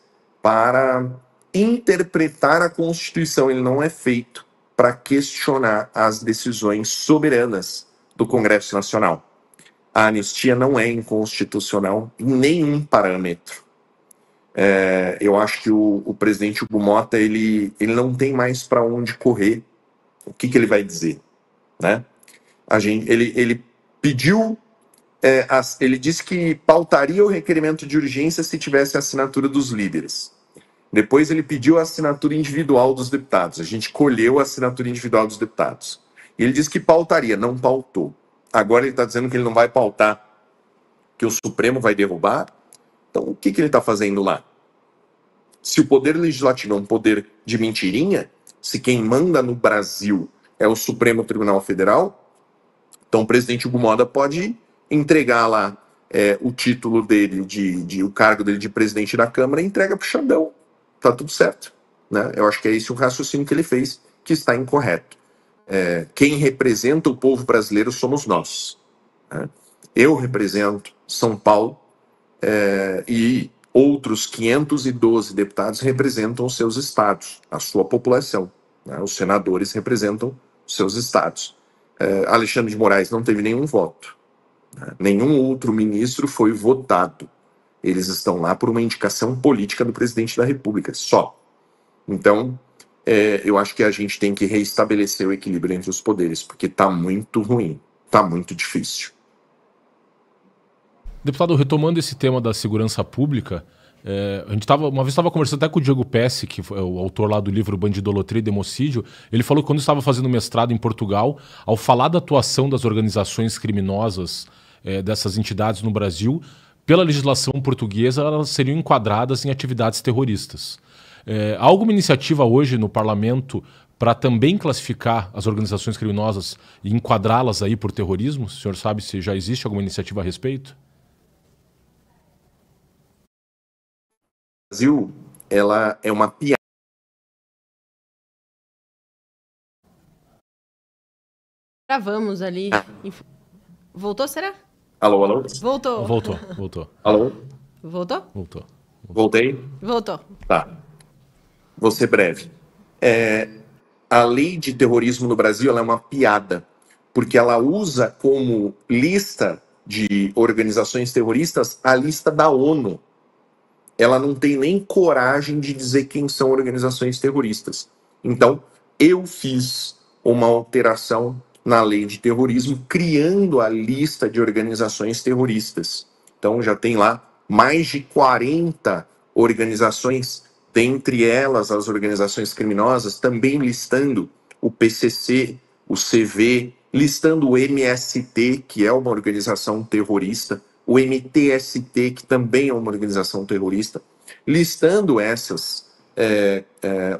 para interpretar a Constituição. Ele não é feito para questionar as decisões soberanas do Congresso Nacional. A anistia não é inconstitucional em nenhum parâmetro. Eu acho que o presidente Hugo Motta, ele não tem mais para onde correr. O que ele vai dizer, né? Ele pediu, ele disse que pautaria o requerimento de urgência se tivesse a assinatura dos líderes. Depois ele pediu a assinatura individual dos deputados. A gente colheu a assinatura individual dos deputados. E ele disse que pautaria, não pautou. Agora ele está dizendo que ele não vai pautar, que o Supremo vai derrubar. Então, o que ele está fazendo lá? Se o poder legislativo é um poder de mentirinha, se quem manda no Brasil é o Supremo Tribunal Federal, então o presidente Hugo Moda pode entregar lá o título dele, o cargo dele de presidente da Câmara, e entrega para o Xandão. Tá tudo certo. Né? Eu acho que é esse o raciocínio que ele fez, que está incorreto. Quem representa o povo brasileiro somos nós. Né? Eu represento São Paulo e outros 512 deputados representam os seus estados, a sua população. Né? Os senadores representam os seus estados. Alexandre de Moraes não teve nenhum voto. Né? Nenhum outro ministro foi votado. Eles estão lá por uma indicação política do presidente da República, só. Então, eu acho que a gente tem que reestabelecer o equilíbrio entre os poderes, porque está muito ruim, está muito difícil. Deputado, retomando esse tema da segurança pública, a gente uma vez estava conversando até com o Diego Pesce, que foi o autor lá do livro Bandidoloteria e Democídio. Ele falou que quando estava fazendo mestrado em Portugal, ao falar da atuação das organizações criminosas dessas entidades no Brasil, pela legislação portuguesa, elas seriam enquadradas em atividades terroristas. Há alguma iniciativa hoje no parlamento para também classificar as organizações criminosas e enquadrá-las aí por terrorismo? O senhor sabe se já existe alguma iniciativa a respeito? O Brasil, ela é uma piada. Gravamos ali. Voltou, será? Alô, alô? Voltou. Voltou. Alô? Voltou? Voltou. Voltei? Voltou. Tá. Vou ser breve. A lei de terrorismo no Brasil ela é uma piada, porque ela usa como lista de organizações terroristas a lista da ONU. Ela não tem nem coragem de dizer quem são organizações terroristas. Então, eu fiz uma alteração na lei de terrorismo, criando a lista de organizações terroristas. Então, já tem lá mais de 40 organizações, dentre elas as organizações criminosas, também listando o PCC, o CV, listando o MST, que é uma organização terrorista, o MTST, que também é uma organização terrorista, listando essas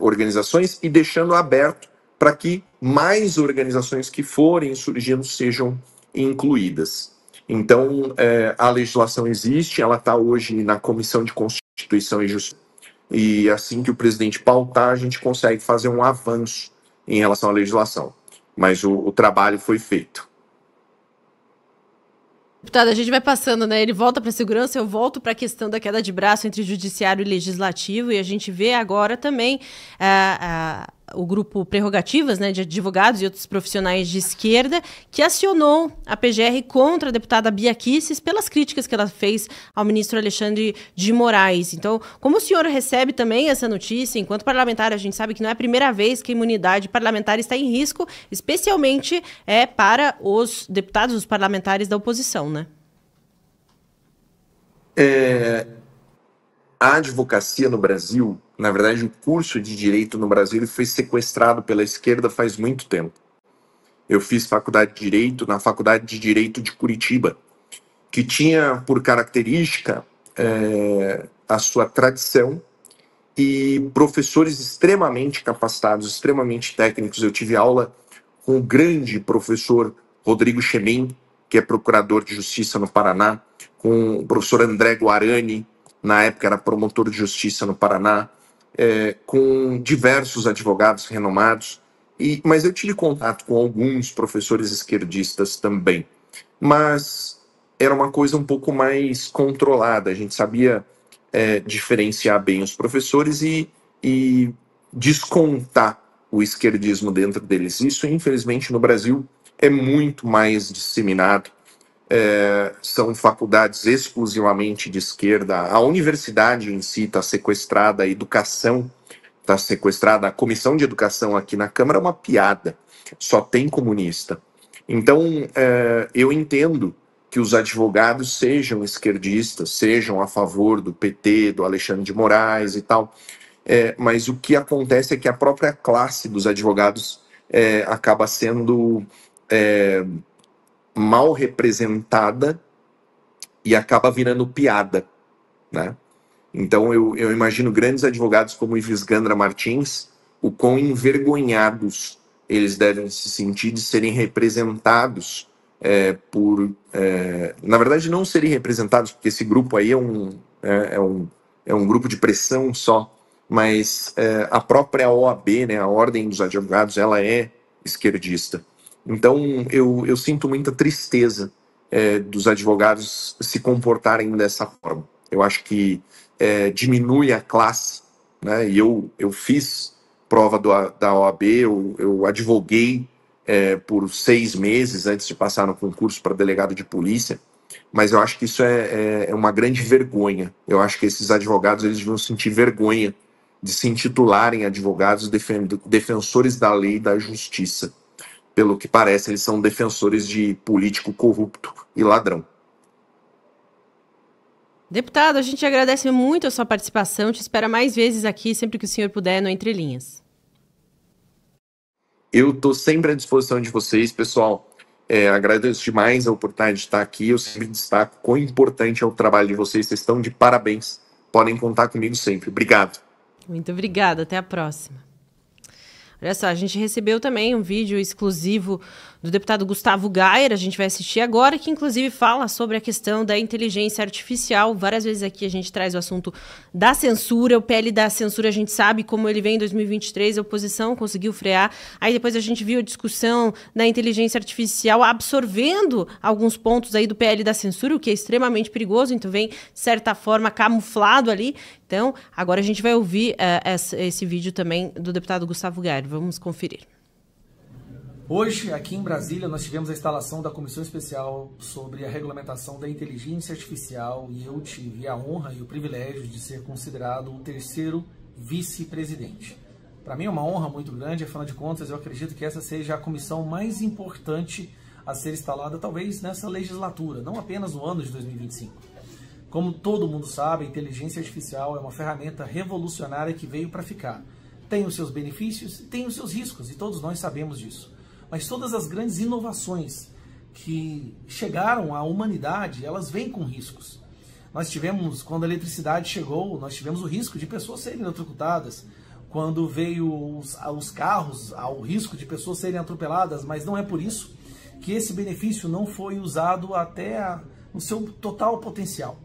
organizações e deixando aberto para que mais organizações que forem surgindo sejam incluídas. Então, a legislação existe, ela está hoje na Comissão de Constituição e Justiça, e assim que o presidente pautar, a gente consegue fazer um avanço em relação à legislação. Mas o trabalho foi feito. Deputado, a gente vai passando, né? Ele volta para a segurança, eu volto para a questão da queda de braço entre judiciário e legislativo, e a gente vê agora também o grupo Prerrogativas, né, de advogados e outros profissionais de esquerda, que acionou a PGR contra a deputada Bia Kicis pelas críticas que ela fez ao ministro Alexandre de Moraes. Então, como o senhor recebe também essa notícia? Enquanto parlamentar, a gente sabe que não é a primeira vez que a imunidade parlamentar está em risco, especialmente para os deputados, os parlamentares da oposição, né? A advocacia no Brasil, na verdade, o curso de direito no Brasil ele foi sequestrado pela esquerda faz muito tempo. Eu fiz faculdade de Direito na Faculdade de Direito de Curitiba, que tinha por característica a sua tradição e professores extremamente capacitados, extremamente técnicos. Eu tive aula com o grande professor Rodrigo Chemin, que é procurador de justiça no Paraná, com o professor André Guarani, na época era promotor de justiça no Paraná, com diversos advogados renomados, mas eu tive contato com alguns professores esquerdistas também. Mas era uma coisa um pouco mais controlada, a gente sabia diferenciar bem os professores e descontar o esquerdismo dentro deles. Isso, infelizmente, no Brasil é muito mais disseminado. São faculdades exclusivamente de esquerda, a universidade em si está sequestrada, a educação está sequestrada, a comissão de educação aqui na Câmara é uma piada, só tem comunista. Então, eu entendo que os advogados sejam esquerdistas, sejam a favor do PT, do Alexandre de Moraes e tal, mas o que acontece é que a própria classe dos advogados acaba sendo mal representada e acaba virando piada, né? Então eu imagino grandes advogados como Ives Gandra Martins, o quão envergonhados eles devem se sentir de serem representados na verdade não serem representados, porque esse grupo aí é um grupo de pressão só, mas a própria OAB, né, a Ordem dos Advogados, ela é esquerdista. Então eu sinto muita tristeza dos advogados se comportarem dessa forma. Eu acho que diminui a classe, né? E eu fiz prova da OAB, eu advoguei por 6 meses antes de passar no concurso para delegado de polícia, mas eu acho que isso é uma grande vergonha. Eu acho que esses advogados eles deviam sentir vergonha de se intitularem advogados defensores da lei e da justiça. Pelo que parece, eles são defensores de político corrupto e ladrão. Deputado, a gente agradece muito a sua participação, te espera mais vezes aqui, sempre que o senhor puder, no Entre Linhas. Eu estou sempre à disposição de vocês, pessoal. Agradeço demais a oportunidade de estar aqui. Eu sempre destaco quão importante é o trabalho de vocês. Vocês estão de parabéns. Podem contar comigo sempre. Obrigado. Muito obrigada. Até a próxima. Olha só, a gente recebeu também um vídeo exclusivo do deputado Gustavo Gayer, a gente vai assistir agora, que inclusive fala sobre a questão da inteligência artificial. Várias vezes aqui a gente traz o assunto da censura, o PL da censura, a gente sabe como ele vem em 2023, a oposição conseguiu frear. Aí depois a gente viu a discussão da inteligência artificial absorvendo alguns pontos aí do PL da censura, o que é extremamente perigoso, então vem, de certa forma, camuflado ali. Então, agora a gente vai ouvir esse vídeo também do deputado Gustavo Gayer. Vamos conferir. Hoje, aqui em Brasília, nós tivemos a instalação da Comissão Especial sobre a Regulamentação da Inteligência Artificial e eu tive a honra e o privilégio de ser considerado o 3º vice-presidente. Para mim é uma honra muito grande, afinal de contas eu acredito que essa seja a comissão mais importante a ser instalada talvez nessa legislatura, não apenas no ano de 2025. Como todo mundo sabe, a inteligência artificial é uma ferramenta revolucionária que veio para ficar. Tem os seus benefícios e tem os seus riscos, e todos nós sabemos disso. Mas todas as grandes inovações que chegaram à humanidade, elas vêm com riscos. Nós tivemos, quando a eletricidade chegou, nós tivemos o risco de pessoas serem eletrocutadas. Quando veio os carros, há o risco de pessoas serem atropeladas, mas não é por isso que esse benefício não foi usado até no seu total potencial.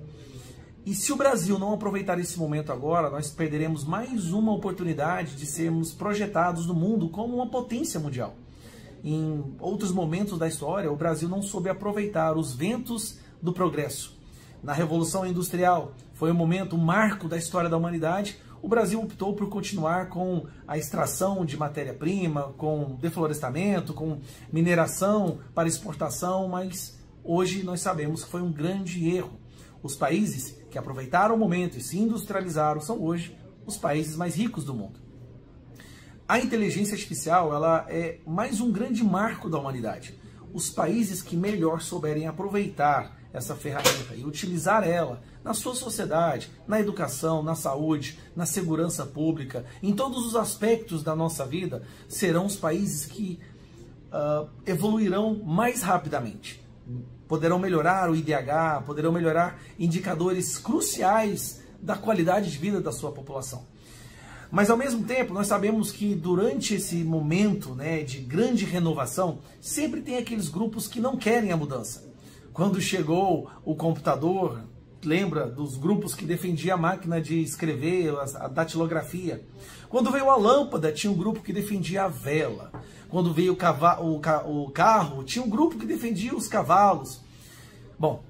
E se o Brasil não aproveitar esse momento agora, nós perderemos mais uma oportunidade de sermos projetados no mundo como uma potência mundial. Em outros momentos da história, o Brasil não soube aproveitar os ventos do progresso. Na Revolução Industrial, foi um momento, um marco da história da humanidade. O Brasil optou por continuar com a extração de matéria-prima, com deflorestamento, com mineração para exportação, mas hoje nós sabemos que foi um grande erro. Os países que aproveitaram o momento e se industrializaram são hoje os países mais ricos do mundo. A inteligência artificial ela é mais um grande marco da humanidade. Os países que melhor souberem aproveitar essa ferramenta e utilizar ela na sua sociedade, na educação, na saúde, na segurança pública, em todos os aspectos da nossa vida, serão os países que evoluirão mais rapidamente. Poderão melhorar o IDH, poderão melhorar indicadores cruciais da qualidade de vida da sua população. Mas ao mesmo tempo, nós sabemos que durante esse momento, né, de grande renovação, sempre tem aqueles grupos que não querem a mudança. Quando chegou o computador, lembra dos grupos que defendiam a máquina de escrever, a datilografia. Quando veio a lâmpada, tinha um grupo que defendia a vela. Quando veio o carro, tinha um grupo que defendia os cavalos. Bom,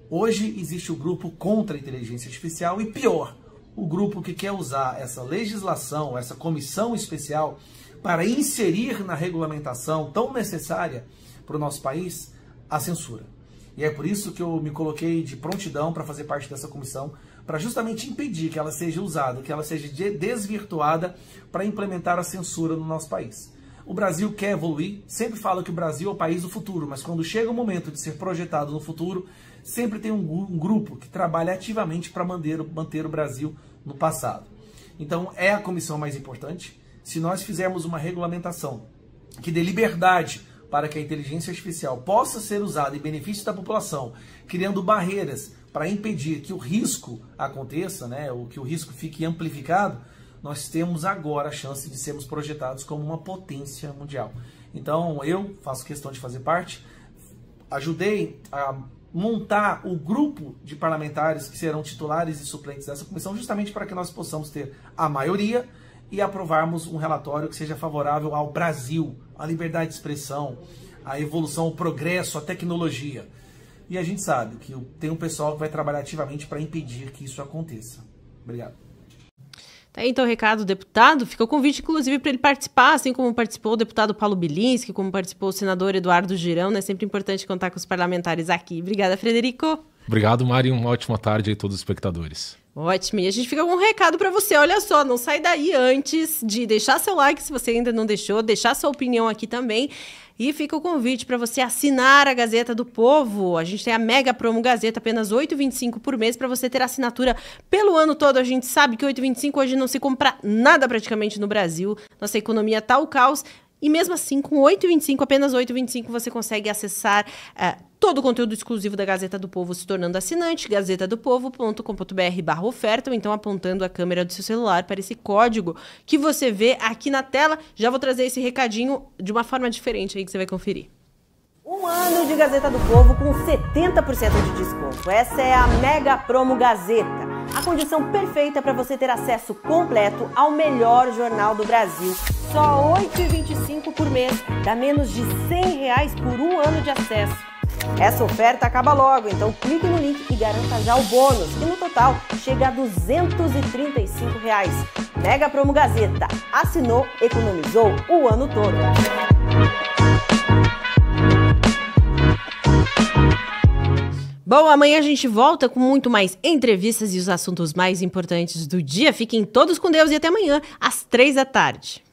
hoje existe o grupo contra a inteligência artificial e pior, o grupo que quer usar essa legislação, essa comissão especial para inserir na regulamentação tão necessária para o nosso país a censura. E é por isso que eu me coloquei de prontidão para fazer parte dessa comissão, para justamente impedir que ela seja usada, que ela seja desvirtuada para implementar a censura no nosso país. O Brasil quer evoluir, sempre fala que o Brasil é o país do futuro, mas quando chega o momento de ser projetado no futuro, sempre tem um grupo que trabalha ativamente para manter o Brasil no passado. Então é a comissão mais importante. Se nós fizermos uma regulamentação que dê liberdade para que a inteligência artificial possa ser usada em benefício da população, criando barreiras para impedir que o risco aconteça, né, ou que o risco fique amplificado, nós temos agora a chance de sermos projetados como uma potência mundial. Então eu faço questão de fazer parte, ajudei a montar o grupo de parlamentares que serão titulares e suplentes dessa comissão, justamente para que nós possamos ter a maioria e aprovarmos um relatório que seja favorável ao Brasil, à liberdade de expressão, à evolução, ao progresso, à tecnologia. E a gente sabe que tem um pessoal que vai trabalhar ativamente para impedir que isso aconteça. Obrigado. Tá aí, então, o recado do deputado. Fica o convite, inclusive, para ele participar, assim como participou o deputado Paulo Bilinski, como participou o senador Eduardo Girão, né? Sempre importante contar com os parlamentares aqui. Obrigada, Frederico. Obrigado, Mari. Uma ótima tarde aí a todos os espectadores. Ótimo. E a gente fica com um recado para você. Olha só, não sai daí antes de deixar seu like, se você ainda não deixou, deixar sua opinião aqui também. E fica o convite para você assinar a Gazeta do Povo. A gente tem a Mega Promo Gazeta, apenas R$ 8,25 por mês, para você ter assinatura pelo ano todo. A gente sabe que R$ 8,25 hoje não se compra nada praticamente no Brasil. Nossa economia tá o caos. E mesmo assim, com R$ 8,25, apenas R$ 8,25, você consegue acessar todo o conteúdo exclusivo da Gazeta do Povo se tornando assinante, gazetadopovo.com.br/oferta, ou então apontando a câmera do seu celular para esse código que você vê aqui na tela. Já vou trazer esse recadinho de uma forma diferente aí que você vai conferir. Um ano de Gazeta do Povo com 70% de desconto. Essa é a Mega Promo Gazeta. A condição perfeita para você ter acesso completo ao melhor jornal do Brasil. Só R$ 8,25 por mês. Dá menos de R$ 100 por um ano de acesso. Essa oferta acaba logo, então clique no link e garanta já o bônus, que no total chega a R$ 235. Mega Promo Gazeta. Assinou, economizou o ano todo. Bom, amanhã a gente volta com muito mais entrevistas e os assuntos mais importantes do dia. Fiquem todos com Deus e até amanhã, às 3 da tarde.